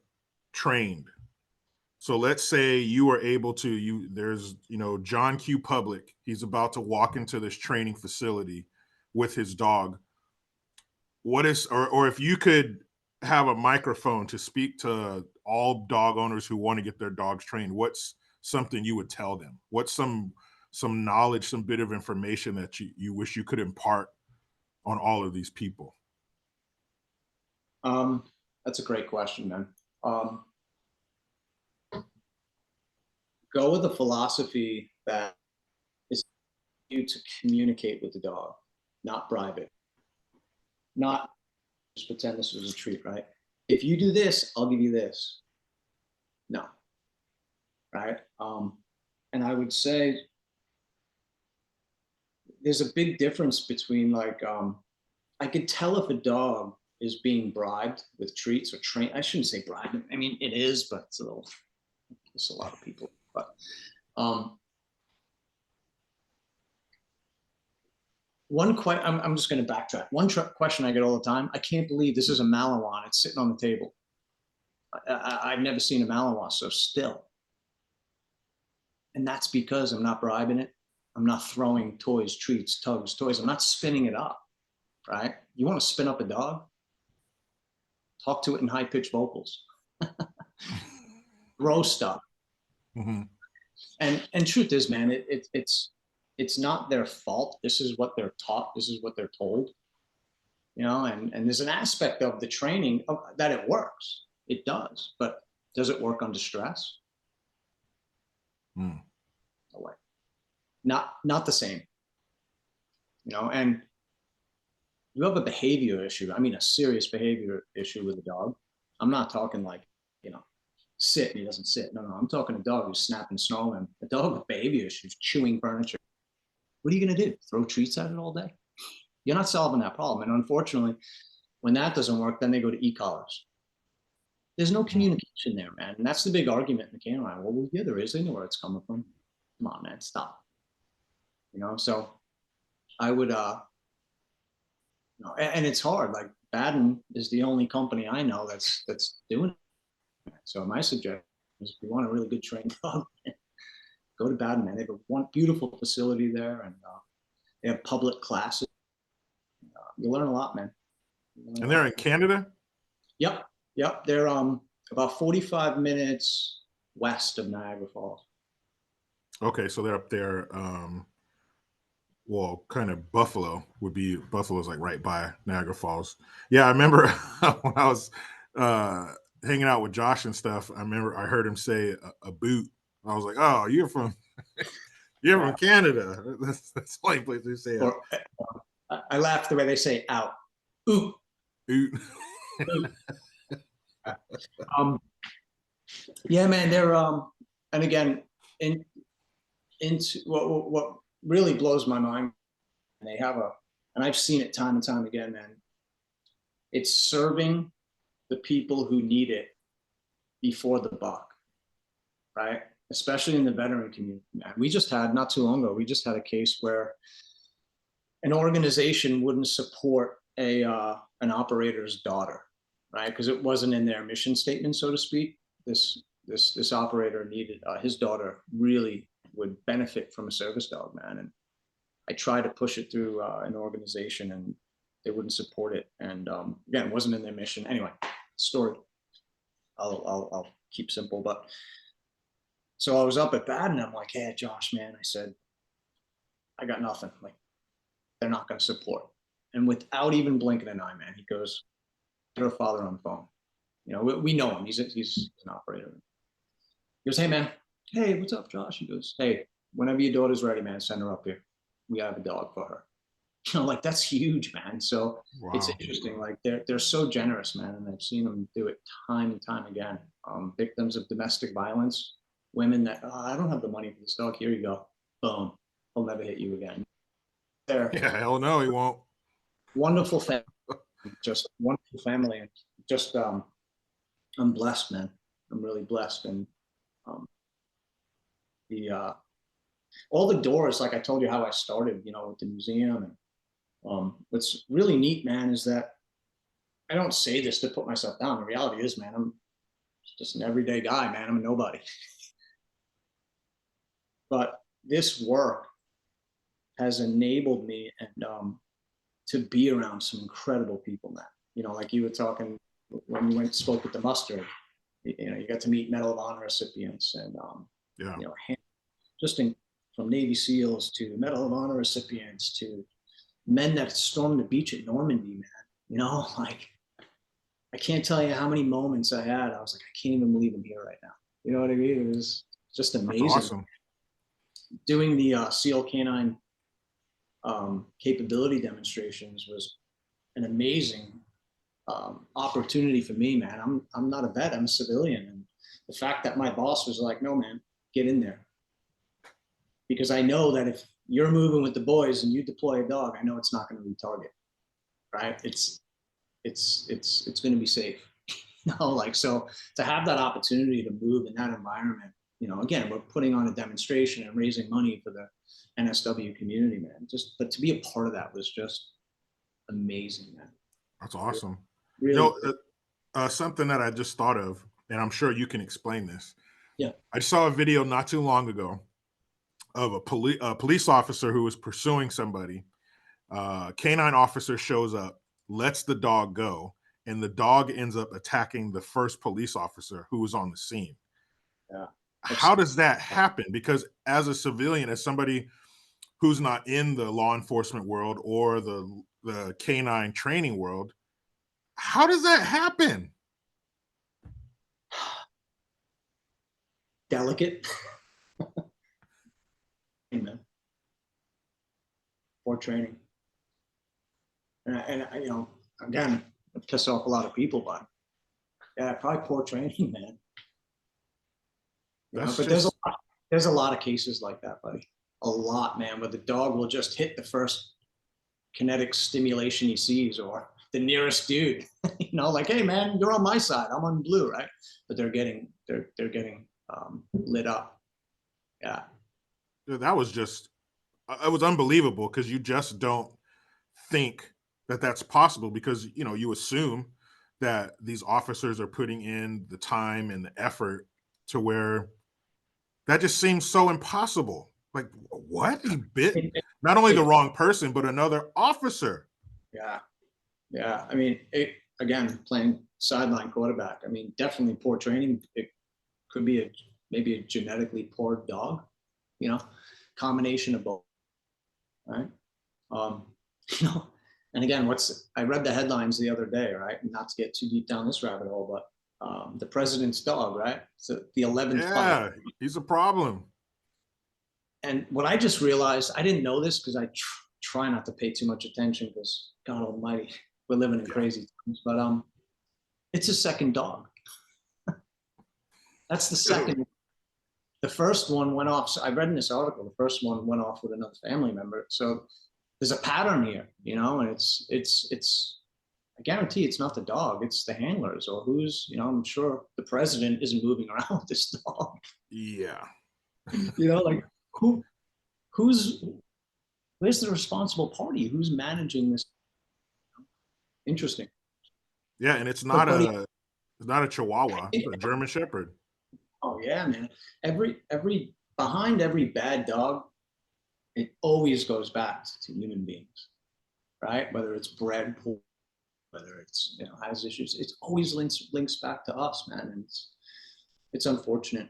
trained. So let's say you are able to, there's, John Q. Public, he's about to walk into this training facility with his dog. What is, or if you could have a microphone to speak to all dog owners who want to get their dogs trained, what's something you would tell them? What's some knowledge, some bit of information that you wish you could impart on all of these people? Um, that's a great question, man. Um, go with the philosophy that is you to communicate with the dog, not bribe it, not just pretend this was a treat, right? If you do this, I'll give you this. No, right? And I would say there's a big difference between I could tell if a dog is being bribed with treats or train. I shouldn't say bribed. I mean, it is, but it's a lot of people. But um, I'm just going to backtrack. One question I get all the time. I can't believe this is a Malinois. It's sitting on the table. I've never seen a Malinois so still. And that's because I'm not bribing it. I'm not throwing toys, treats, tugs, toys. I'm not spinning it up, right? You want to spin up a dog? Talk to it in high-pitched vocals. Grow stuff. Mm-hmm. And truth is, man, it's not their fault. This is what they're taught. This is what they're told. And there's an aspect of the training that it works. It does, but does it work under stress? Mm. No way. Not the same. And you have a behavior issue. I mean, a serious behavior issue with a dog. I'm not talking like, sit and he doesn't sit. No, I'm talking a dog who's snapping, snarling. A dog with behavior issues, chewing furniture. What are you going to do? Throw treats at it all day? You're not solving that problem. And unfortunately, when that doesn't work, then they go to e-collars. There's no communication there, man. And that's the big argument in the canine. Well, yeah, there is. They know where it's coming from. Come on, man, stop. So I would, and it's hard. Like Baden is the only company I know that's doing it. So my suggestion is, if you want a really good trained dog, go to Baden, man. They have one beautiful facility there, and they have public classes. You learn a lot, man. And they're in Canada? Yep. They're about 45 minutes west of Niagara Falls. Okay, so they're up there. Well, kind of Buffalo's like right by Niagara Falls. Yeah, I remember when I was hanging out with Josh and stuff. I remember I heard him say a boot. I was like, "Oh, you're from Canada." That's the only place they say it. Or I laugh the way they say out. Ooh. Boot. Yeah, man. They're and again, into what really blows my mind. They have and I've seen it time and time again, man. It's serving the people who need it before the buck, right? Especially in the veteran community, man. We just had, not too long ago, we just had a case where an organization wouldn't support an operator's daughter, right? Because it wasn't in their mission statement, so to speak. This operator needed, his daughter really would benefit from a service dog, man. And I tried to push it through an organization, and they wouldn't support it. And again, it wasn't in their mission. Anyway, story. I'll keep simple. But so I was up at Baden. I'm like, hey, Josh, man. I said, I got nothing. Like, they're not going to support. And without even blinking an eye, man, he goes, get her father on the phone. You know, we know him. He's an operator. He goes, hey, man. Hey, what's up, Josh? He goes, hey, whenever your daughter's ready, man, send her up here. We have a dog for her. You know, like, that's huge, man. So wow. It's interesting. Like, they're so generous, man. And I've seen them do it time and time again. Victims of domestic violence, women that, I don't have the money for this dog. Here you go. Boom. He'll never hit you again. Yeah, hell no, he won't. Wonderful family. Just wonderful family. And just, I'm blessed, man. I'm really blessed. And all the doors, like I told you how I started, you know, with the museum. And what's really neat, man, is that I don't say this to put myself down. The reality is, man, I'm just an everyday guy, man. I'm a nobody. But this work has enabled me and to be around some incredible people, man. You know, like you were talking when you spoke with the mustard. You know, you got to meet Medal of Honor recipients, and you know, just from Navy SEALs to Medal of Honor recipients to men that stormed the beach at Normandy, man. You know, like, I can't tell you how many moments I had. I was like, I can't even believe I'm here right now. You know what I mean? It was just amazing. That's awesome. Doing the SEAL Canine capability demonstrations was an amazing opportunity for me, man. I'm not a vet. I'm a civilian, and the fact that my boss was like, "No, man, get in there," because I know that if you're moving with the boys and you deploy a dog, I know it's not going to retarget, right? It's going to be safe. You know, like, so to have that opportunity to move in that environment, you know, again, we're putting on a demonstration and raising money for the NSW community, man. But to be a part of that was just amazing, man. That's awesome. Really, you know, something that I just thought of, and I'm sure you can explain this. Yeah. I saw a video not too long ago of a police officer who was pursuing somebody. Canine officer shows up, lets the dog go, and the dog ends up attacking the first police officer who was on the scene. Yeah. How does that happen? Because as a civilian, as somebody who's not in the law enforcement world or the canine training world, how does that happen? Delicate. Amen. Poor training. And you know, again, it piss off a lot of people, but yeah, probably poor training, man. You know, but there's a lot of cases like that, buddy. A lot, man, where the dog will just hit the first kinetic stimulation he sees, or the nearest dude. You know, like, hey, man, you're on my side. I'm on blue, right? But they're getting lit up. Yeah. That was just, it was unbelievable, because you just don't think that that's possible, because, you know, you assume that these officers are putting in the time and the effort to where that just seems so impossible. Like, what? He bit not only the wrong person, but another officer. Yeah. Yeah. I mean, again, playing sideline quarterback. I mean, definitely poor training. It could be maybe a genetically poor dog, you know, combination of both. Right. You know, and again, I read the headlines the other day, right? Not to get too deep down this rabbit hole, but the president's dog, right? So the 11th fight. He's a problem. And what I just realized, I didn't know this because I try not to pay too much attention, because God Almighty, we're living in crazy times. But it's a second dog. That's the second. The first one went off. So I read in this article, the first one went off with another family member. So there's a pattern here, you know, and it's I guarantee it's not the dog, it's the handlers or who's, you know, I'm sure the president isn't moving around with this dog. Yeah. You know, like who who's where's the responsible party? Who's managing this? Interesting. Yeah, and it's But not buddy, a Chihuahua, it's a German Shepherd. oh yeah, man. Every behind every bad dog, it always goes back to human beings, right? Whether it's bred poor, whether it's, you know, has issues, it's always links back to us, man. And it's unfortunate.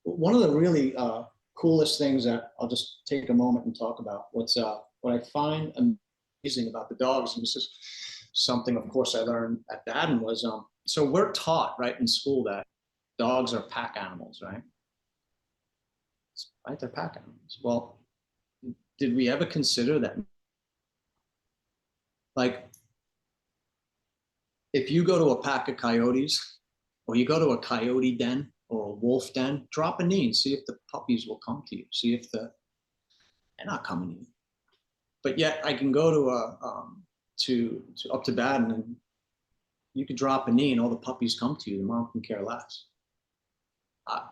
One of the really coolest things that I'll just take a moment and talk about, what I find amazing about the dogs, and this is something, of course, I learned at Baden, was so we're taught right in school that dogs are pack animals, right? Right, they're pack animals. Well, did we ever consider that, like, if you go to a pack of coyotes, or you go to a coyote den or a wolf den, drop a knee and see if the puppies will come to you. See if they're not coming to you. But yet, I can go to a to up to Baden, and you could drop a knee and all the puppies come to you. The mom can care less. I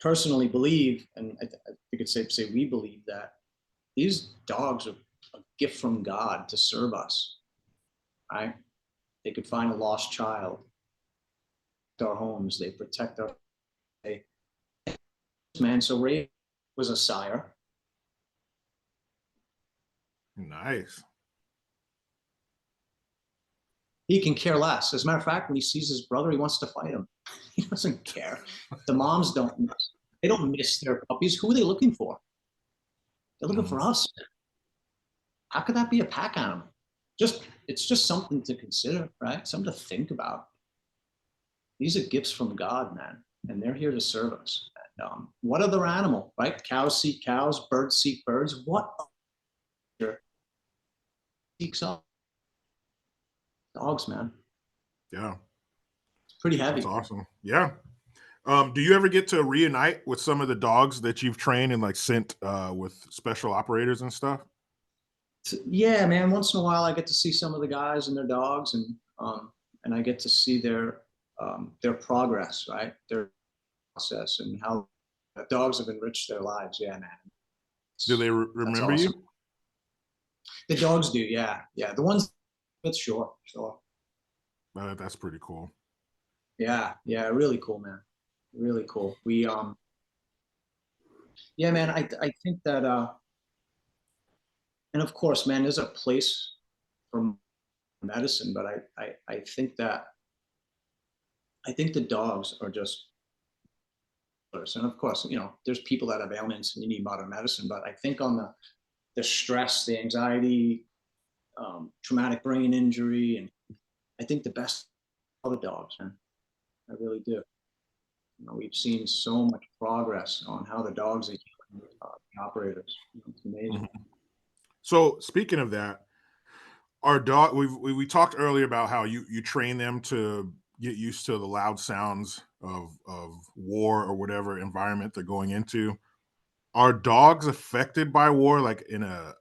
personally believe, and I think it's safe to say we believe, that these dogs are a gift from God to serve us. Right? They could find a lost child, our homes. They protect our man. So Ray was a sire. Nice. He can care less. As a matter of fact, when he sees his brother, he wants to fight him. He doesn't care. The moms don't miss. They don't miss their puppies. Who are they looking for? They're looking for us. How could that be a pack animal? It's just something to consider, right? Something to think about. These are gifts from God, man, and they're here to serve us. And, what other animal, right? Cows seek cows, birds seek birds. What other seeks us? Dogs, man. Yeah, It's pretty that's heavy. awesome. Yeah. Do you ever get to reunite with some of the dogs that you've trained and like sent with special operators and stuff? Yeah, man. Once in a while, I get to see some of the guys and their dogs, and I get to see their progress, right? Their process and how dogs have enriched their lives. Yeah, man. Do they That's remember awesome. you? The dogs do. Yeah, yeah. The ones, but sure, sure. That's pretty cool. Yeah, yeah. Really cool, man. Really cool. Yeah, man. I think that, and of course, man, there's a place for medicine, but I think that I think the dogs are just, and of course, you know, there's people that have ailments and you need modern medicine, but I think on the stress, the anxiety, traumatic brain injury, and I think the best are the dogs, man. I really do. You know, we've seen so much progress on how the dogs are healing the operators. You know, it's amazing. Mhm. So speaking of that, our dog we talked earlier about how you train them to get used to the loud sounds of war or whatever environment they're going into. Are dogs affected by war like in a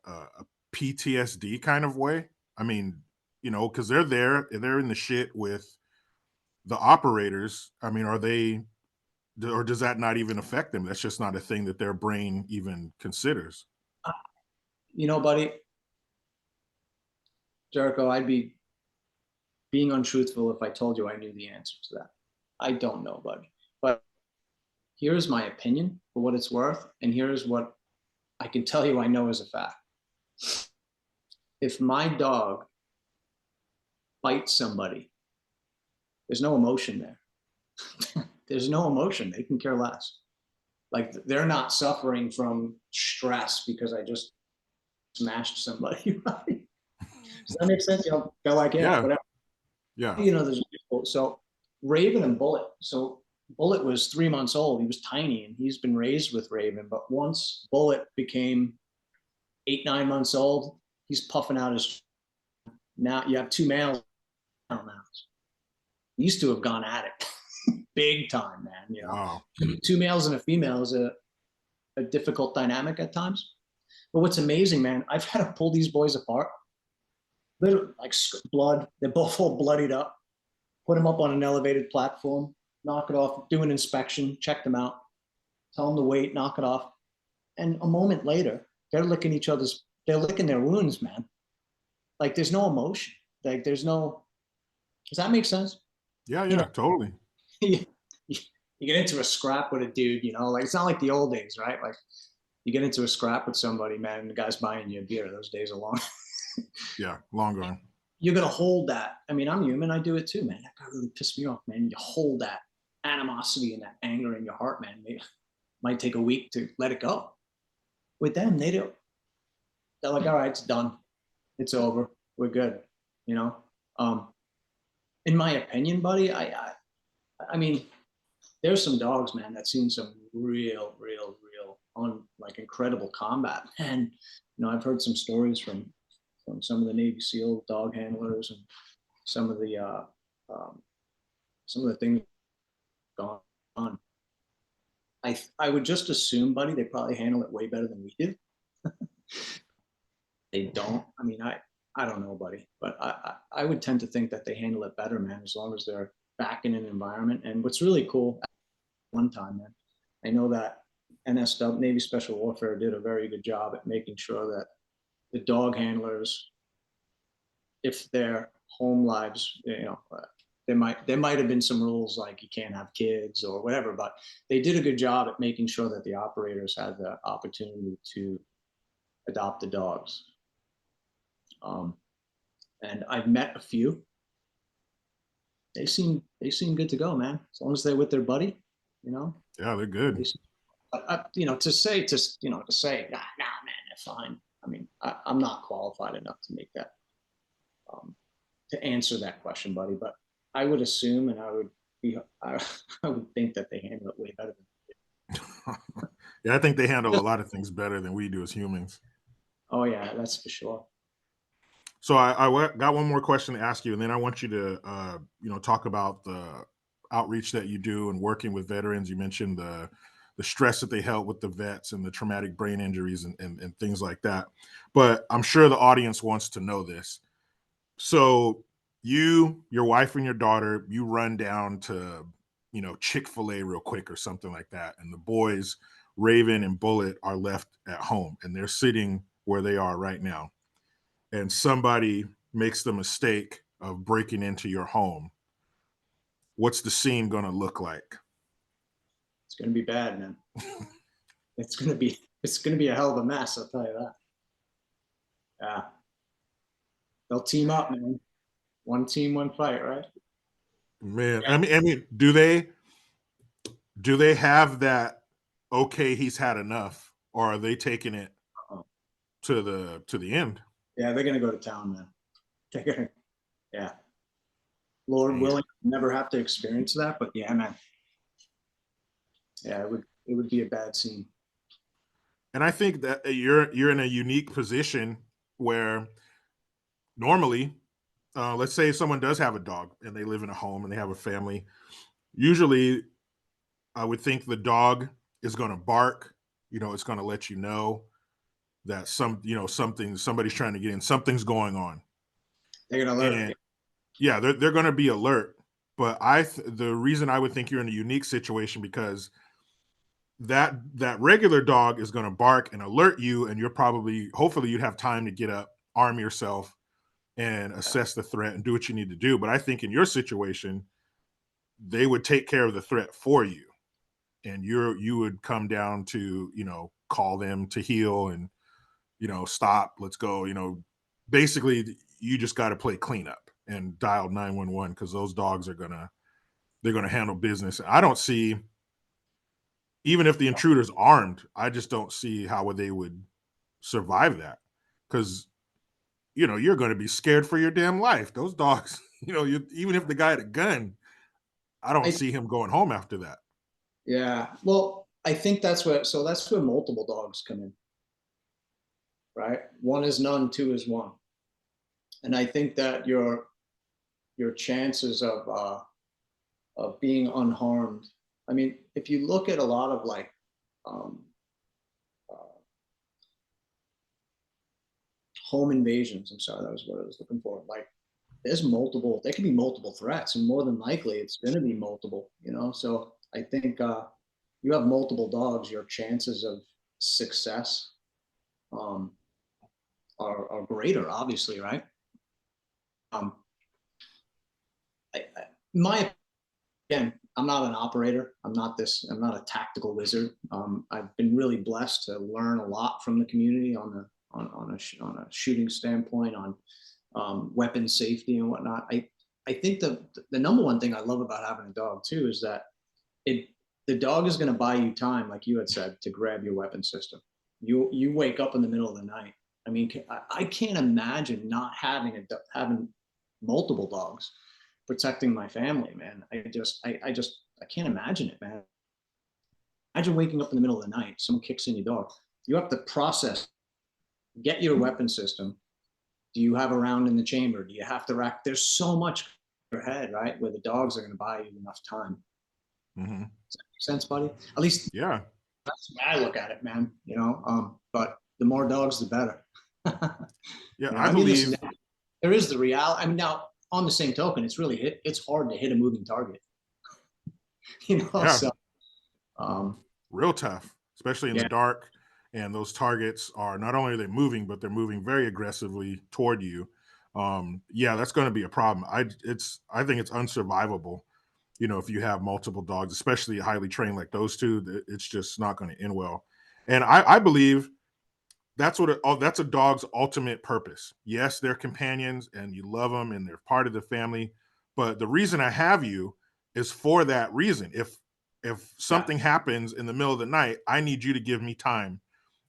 PTSD kind of way? I mean, you know, because they're in the shit with the operators. I mean, are they, or does that not even affect them? That's just not a thing that their brain even considers. Uh, You know, buddy, Jericho, I'd be being untruthful if I told you I knew the answer to that. I don't know, buddy. But here's my opinion for what it's worth, and here's what I can tell you I know as a fact. If my dog bites somebody, there's no emotion there. There's no emotion. They can care less. Like they're not suffering from stress because I just smashed somebody. Right? Does that make sense? You know, they're like, yeah, Yeah, whatever. yeah. You know, there's so Raven and Bullet. So Bullet was 3 months old. He was tiny, and he's been raised with Raven. But once Bullet became 8, 9 months old, he's puffing out his. Now you have two males. Now used to have gone at it big time, man. You know, Wow. two males and a female is a difficult dynamic at times. But what's amazing, man, I've had to pull these boys apart. Literally, like blood. They're both all bloodied up. Put them up on an elevated platform, knock it off, do an inspection, check them out, tell them to wait, knock it off. And a moment later, they're licking they're licking their wounds, man. Like there's no emotion. Like there's no, does that make sense? Yeah, You yeah, know, totally. you, you get into a scrap with a dude, like it's not like the old days, right? Like you get into a scrap with somebody, man, and the guy's buying you a beer. Those days are long. Yeah, long gone. You're gonna hold that. I mean, I'm human. I do it too, man. That guy really pissed me off, man. You hold that animosity and that anger in your heart, man. It might take a week to let it go. With them, they do. They're like, all right, it's done. It's over. We're good. You know. Um, in my opinion, buddy, I mean, there's some dogs, man, that's seen some real on like incredible combat. And I've heard some stories from some of the Navy SEAL dog handlers and some of the um, some of the things gone on. I would just assume, buddy, they probably handle it way better than we do. They don't. I mean, I don't know, buddy, but I would tend to think that they handle it better, man, as long as they're back in an environment. And what's really cool, one time, man, I know that NSW, Navy Special Warfare, did a very good job at making sure that the dog handlers, if their home lives, there might have been some rules like you can't have kids or whatever, but they did a good job at making sure that the operators had the opportunity to adopt the dogs. And I've met a few. They seem good to go, man. As long as they're with their buddy, you know. Yeah, they're good. To say, nah, man, they're fine. I mean, I'm not qualified enough to make that, to answer that question, buddy. But I would assume, and I would think that they handle it way better than. Yeah, I think they handle a lot of things better than we do as humans. Oh yeah, that's for sure. So I got one more question to ask you, and then I want you to talk about the outreach that you do and working with veterans. You mentioned the stress that they help with the vets and the traumatic brain injuries and things like that. But I'm sure the audience wants to know this. So you, your wife, and your daughter, you run down to Chick-fil-A real quick or something like that, and the boys, Raven and Bullet, are left at home, and they're sitting where they are right now, and somebody makes the mistake of breaking into your home. What's the scene going to look like? It's gonna be bad, man. It's gonna be a hell of a mess. I'll tell you that. Yeah, they'll team up, man. One team, one fight, right? Man, I mean, do they have that? Okay, he's had enough, or are they taking it Uh-oh. to the end? Yeah, they're gonna go to town, man. They're gonna, yeah. Lord Man. willing, never have to experience that, but yeah, man. Yeah, it would be a bad scene. And I think that you're in a unique position where normally, let's say someone does have a dog and they live in a home and they have a family. Usually, I would think the dog is going to bark. It's going to let you know that somebody's trying to get in, something's going on, They're gonna alert. and yeah, they're going to be alert. But the reason I would think you're in a unique situation because that regular dog is going to bark and alert you, and hopefully you'd have time to get up, arm yourself, and assess the threat and do what you need to do. But I think in your situation, they would take care of the threat for you, and you would come down to call them to heal and stop, let's go. Basically, you just got to play cleanup and dial 911 because those dogs they're gonna handle business. I don't see, even if the intruder's armed, I just don't see how they would survive that because you're going to be scared for your damn life. Those dogs, even if the guy had a gun, I don't I, see him going home after that. yeah. Well, I think that's where multiple dogs come in, right? One is none, two is one. And I think that your chances of being unharmed. I mean, if you look at a lot of like um, uh, home invasions. I'm sorry, that was what I was looking for. Like there can be multiple threats, and more than likely it's going to be multiple, you know? So I think you have multiple dogs, your chances of success um, are greater, obviously, right? Um, my again, I'm not an operator. I'm not a tactical wizard. I've been really blessed to learn a lot from the community on a shooting standpoint, on weapon safety and whatnot. I think the number one thing I love about having a dog too is that it the dog is going to buy you time, like you had said, to grab your weapon system. You wake up in the middle of the night. I mean, I can't imagine not having multiple dogs protecting my family, man. I can't imagine it, man. Imagine waking up in the middle of the night, someone kicks in your door. You have to process, get your weapon system. Do you have a round in the chamber? Do you have to rack? There's so much in your head, right? Where the dogs are going to buy you enough time. Mm-hmm. Does that make sense, buddy? At least Yeah. that's the way I look at it, man. You know, but the more dogs, the better. Yeah. You know, I I mean, listen, believe, there is the reality. I mean, now on the same token, it's hard to hit a moving target. You know, yeah, so um, real tough, especially in the yeah, dark. And those targets are not only are they moving, but they're moving very aggressively toward you. Yeah, that's going to be a problem. I think it's unsurvivable. You know, if you have multiple dogs, especially highly trained like those two, it's just not going to end well. And I believe that's a dog's ultimate purpose. Yes, they're companions and you love them and they're part of the family, but the reason I have you is for that reason. If yeah, something happens in the middle of the night, I need you to give me time.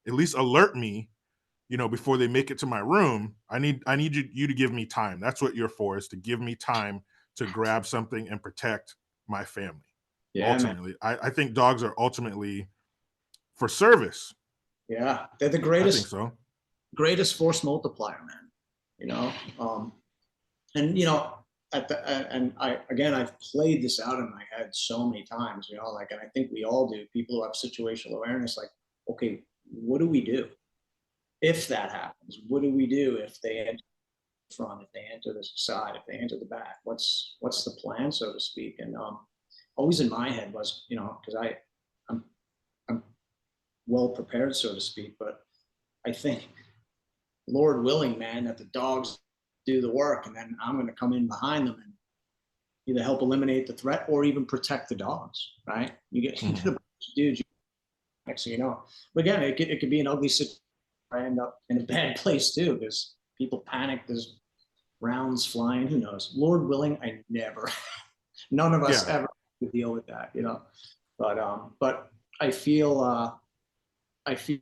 At least alert me, before they make it to my room. I need you to give me time. That's what you're for, is to give me time to grab something and protect my family. yeah, man. Ultimately, I think dogs are ultimately for service. Yeah, they're the I think greatest so. force multiplier, man. You know, and you know, and I again, I've played this out in my head so many times. You know, like, and I think we all do. People who have situational awareness, like, okay, what do we do if that happens? What do we do if they enter the front, if they enter the side, if they enter the back? What's the plan, so to speak? And always in my head was, you know, because I'm I'm well prepared, so to speak, but I think Lord willing, man, that the dogs do the work, and then I'm going to come in behind them and either help eliminate the threat or even protect the dogs. Right? You get Mhm. a bunch of dudes. Next thing you know, but again, it could be an ugly situation. I end up in a bad place too because people panic. There's rounds flying. Who knows? Lord willing, I never. None of us Yeah, ever deal with that, you know. But I feel I feel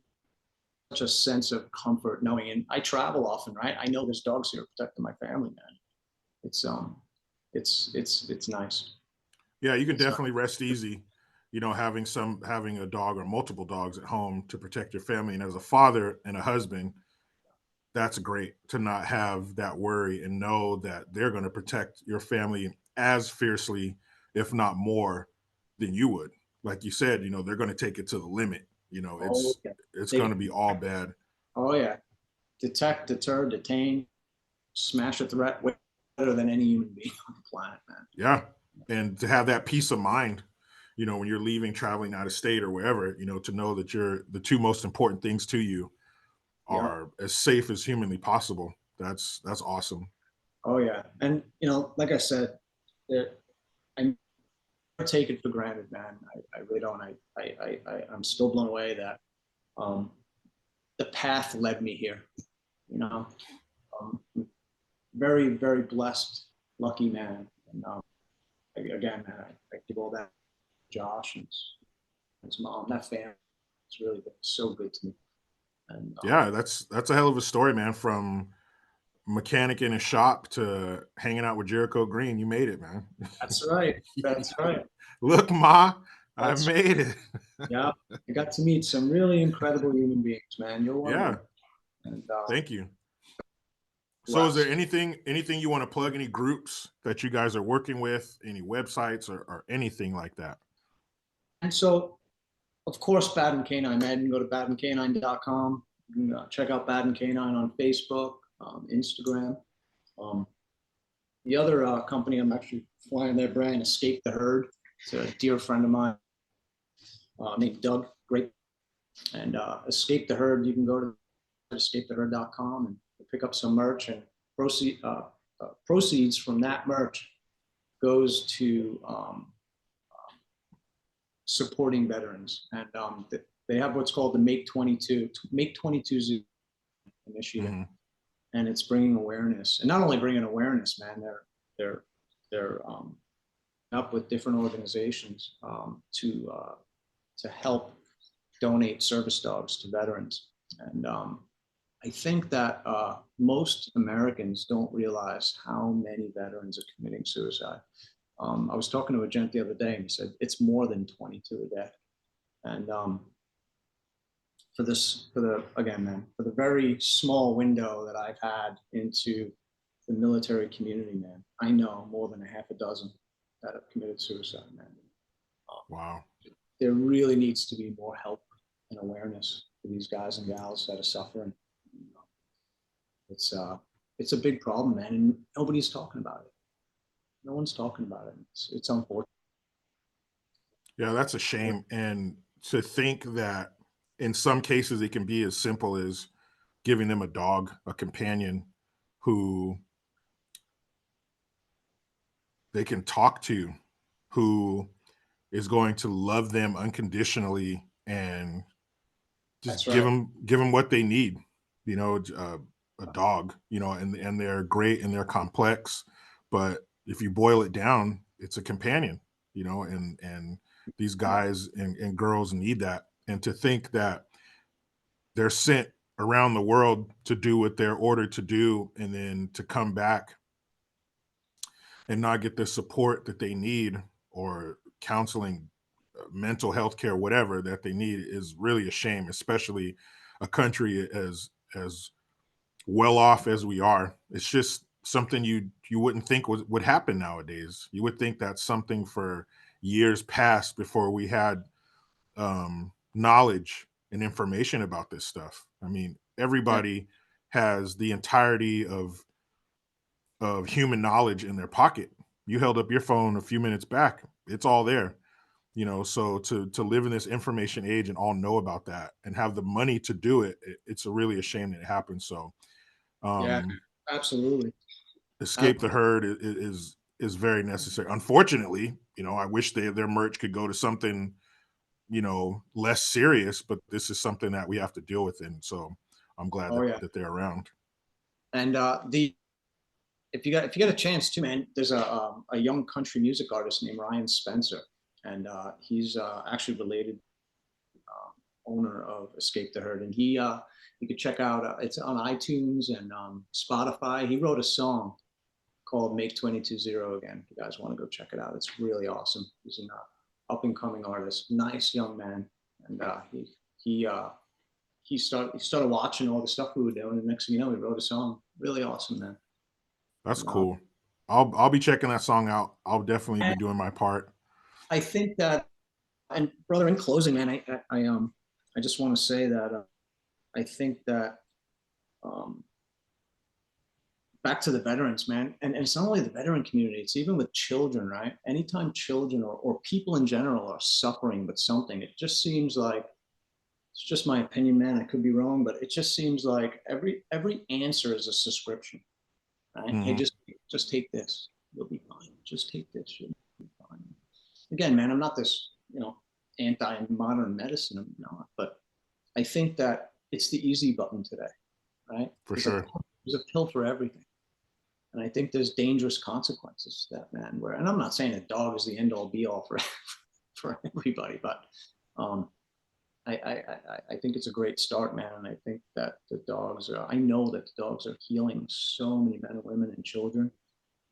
such a sense of comfort knowing, and I travel often, right? I know there's dogs here protecting my family, man. It's it's nice. yeah, you can It's definitely rest easy, having a dog or multiple dogs at home to protect your family. And as a father and a husband, that's great to not have that worry and know that they're going to protect your family as fiercely, if not more, than you would. Like you said, they're going to take it to the limit. oh It's yeah, it's going they to be all bad. oh yeah, detect, deter, detain, smash a threat way better than any human being on the planet, man. Yeah. And to have that peace of mind, when you're leaving, traveling out of state or wherever, to know that the two most important things to you Yeah. are as safe as humanly possible. That's awesome. Oh yeah, and you know, like I said, that I never take it for granted, man. I really don't. I'm still blown away that um, the path led me here. You know, very very blessed, lucky man. And again, man, I give all that to Josh and his mom, that family. It's really been so good to me. And Yeah, that's a hell of a story, man. From mechanic in a shop to hanging out with Jericho Green, you made it, man. that's right. That's right. Look, Ma, I That's made it. yeah. I got to meet some really incredible human beings, man. You're one of Yeah, them. And thank you. So is there blessed. anything you want to plug, any groups that you guys are working with, any websites or anything like that? And so, of course, Baden Canine, man. You can go to badencanine.com. You can check out Baden Canine on Facebook, Instagram. Um, the other company I'm actually flying their brand, Escape the Herd. It's a dear friend of mine named Doug. Great. And Escape the Herd, you can go to escapetheherd.com and pick up some merch, and proceeds from that merch goes to supporting veterans. And they have what's called the Make 22 Zoo initiative. Mm-hmm. And it's bringing awareness, and not only bringing awareness, man, they're up with different organizations to help donate service dogs to veterans. And I think that most Americans don't realize how many veterans are committing suicide. I was talking to a gent the other day, and he said it's more than 22 a day. And for the very small window that I've had into the military community, man, I know more than a half a dozen that have committed suicide, man. Wow. There really needs to be more help and awareness for these guys and gals that are suffering. It's a big problem, man, and nobody's talking about it. No one's talking about it. It's unfortunate. Yeah, that's a shame. And to think that in some cases it can be as simple as giving them a dog, a companion who they can talk to, who is going to love them unconditionally and just That's right. give them what they need. You know, a dog. You know, and they're great and they're complex, but if you boil it down, it's a companion. You know, and these guys and girls need that. And to think that they're sent around the world to do what they're ordered to do, and then to come back and not get the support that they need, or counseling, mental health care, whatever that they need, is really a shame, especially a country as well off as we are. It's just something you wouldn't think would happen nowadays. You would think that's something for years past before we had knowledge and information about this stuff. I mean, Yeah. everybody has the entirety of human knowledge in their pocket. You held up your phone a few minutes back; it's all there. You know, so to live in this information age and all know about that and have the money to do it, it's a really a shame that it happens. So, Yeah. um, Absolutely. escape the herd is very necessary. Unfortunately, you know, I wish their merch could go to something, you know, less serious, but this is something that we have to deal with, and so I'm glad Oh yeah. that they're around. And the if you get a chance too, man, there's a young country music artist named Ryan Spencer, and he's actually related owner of Escape the Herd, and he you could check out it's on iTunes and Spotify. He wrote a song called Make 22 Zero again. If you guys want to go check it out, it's really awesome. He's an up and coming artist, nice young man, and he he started watching all the stuff we were doing, and next thing you know, he wrote a song. Really awesome, man. That's And, cool. I'll be checking that song out. I'll definitely be and doing my part. I think that, and brother, in closing, man, I just want to say that I think that um, back to the veterans, man, and it's not only the veteran community; it's even with children, right? Anytime children or people in general are suffering with something, it just seems like, it's just my opinion, man. I could be wrong, but it just seems like every answer is a subscription, right? Hey, Hmm. just take this, you'll be fine. Just take this, you'll be fine. Again, man, I'm not this, anti-modern medicine. I'm not, but I think that it's the easy button today, right? For sure. There's a pill for everything. And I think there's dangerous consequences to that, man. And I'm not saying a dog is the end all be all for for everybody, but um, I think it's a great start, man. And I think that I know that the dogs are healing so many men and women and children.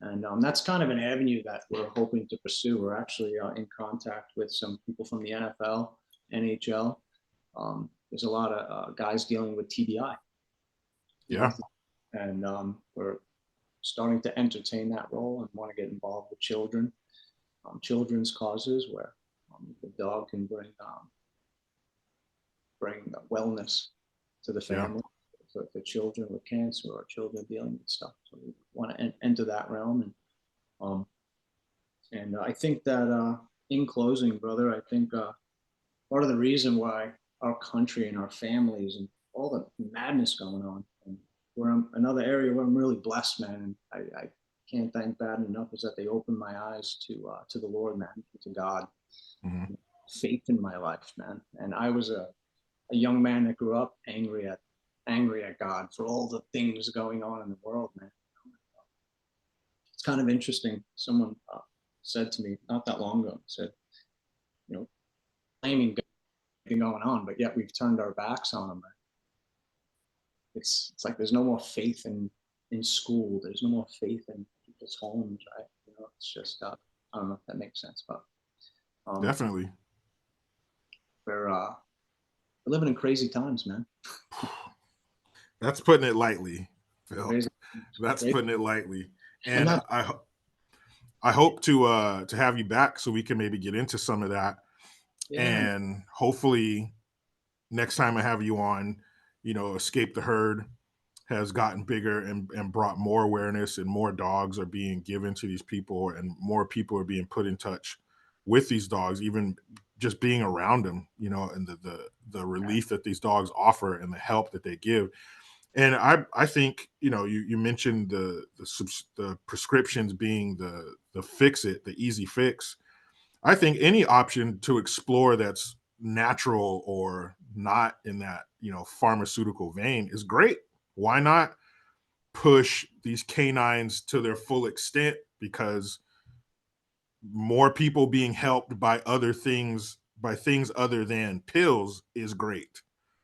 And that's kind of an avenue that we're hoping to pursue. We're actually in contact with some people from the NFL, NHL. There's a lot of guys dealing with TBI, Yeah. and we're starting to entertain that role and want to get involved with children, children's causes where the dog can bring wellness to the Yeah. family, to the children with cancer or children dealing with stuff. So we want to enter that realm, um, and I think that in closing, brother, I think part of the reason why our country and our families and all the madness going on, and where I'm another area where I'm really blessed, man, and I can't thank Baden enough, is that they opened my eyes to the Lord, man, to God, Mm-hmm. faith in my life, man. And I was a young man that grew up angry at God for all the things going on in the world, man. It's kind of interesting. Someone said to me not that long ago, said, you know, blaming God going on, but yet we've turned our backs on him. It's like there's no more faith in school. There's no more faith in people's homes, right? You know, it's just I don't know if that makes sense, but um, Definitely. we're living in crazy times, man. That's putting it lightly, Phil. Crazy, That's crazy. putting it lightly. And And that, I hope to have you back so we can maybe get into some of that. yeah, And hopefully next time I have you on, Escape the Herd has gotten bigger and brought more awareness, and more dogs are being given to these people, and more people are being put in touch with these dogs, even just being around them, and the relief that these dogs offer and the help that they give. And I think, you mentioned the prescriptions being the fix it, the easy fix. I think any option to explore that's natural or not in that, pharmaceutical vein is great. Why not push these canines to their full extent? Because more people being helped by other things, by things other than pills, is great.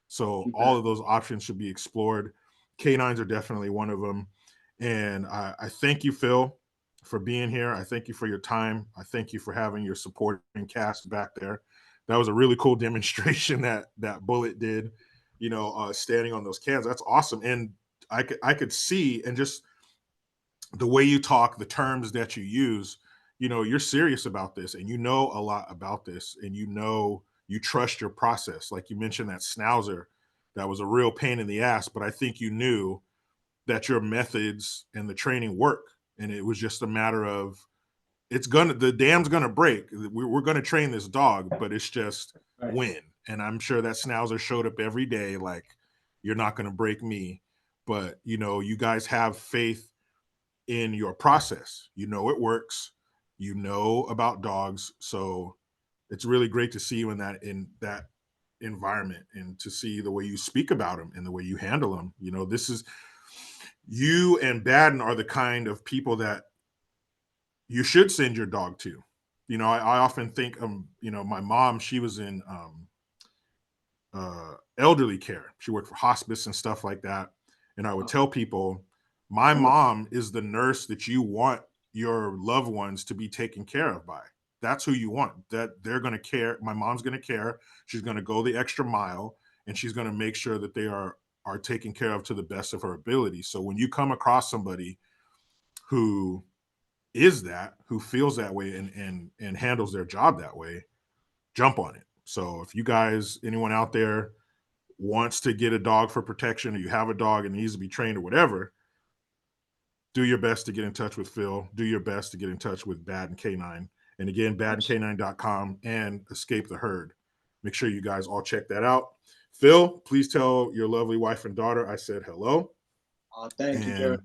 So you all bet. of those options should be explored. Canines are definitely one of them. And I thank you, Phil, for being here. I thank you for your time. I thank you for having your supporting cast back there. That was a really cool demonstration that Bullet did, standing on those cans. That's awesome. And I could see, and just the way you talk, the terms that you use, you're serious about this, and you know a lot about this, and you trust your process. Like you mentioned that schnauzer, that was a real pain in the ass, but I think you knew that your methods and the training work, and it was just a matter of, the dam's gonna break. We're gonna train this dog, but it's just Right. when. And I'm sure that schnauzer showed up every day, like, you're not gonna break me. But you guys have faith in your process. You know it works. You know about dogs, so it's really great to see you in that environment, and to see the way you speak about them and the way you handle them. This is, you and Baden are the kind of people that you should send your dog to. I often think, my mom, she was in elderly care. She worked for hospice and stuff like that. And I would Oh, tell people, my wonderful. mom is the nurse that you want your loved ones to be taken care of by. That's who you want. That they're going to care. My mom's going to care. She's going to go the extra mile, and she's going to make sure that they are taken care of to the best of her ability. So when you come across somebody who who feels that way, and handles their job that way, jump on it. So if you guys, anyone out there, wants to get a dog for protection, or you have a dog and needs to be trained or whatever, do your best to get in touch with Phil. Do your best to get in touch with Baden Canine. And again, badencanine.com and Escape the Herd. Make sure you guys all check that out. Phil, please tell your lovely wife and daughter I said hello. Thank you, Jared. And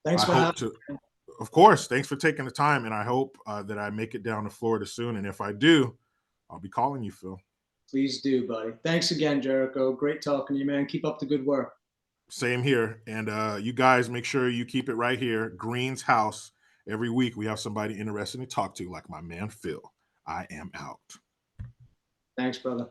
Thanks I for having hope to, me. of course, thanks for taking the time. And I hope that I make it down to Florida soon. And if I do, I'll be calling you, Phil. Please do, buddy. Thanks again, Jericho. Great talking to you, man. Keep up the good work. Same here. And you guys make sure you keep it right here. Green's House. Every week we have somebody interesting to talk to, like my man Phil. I am out. Thanks, brother.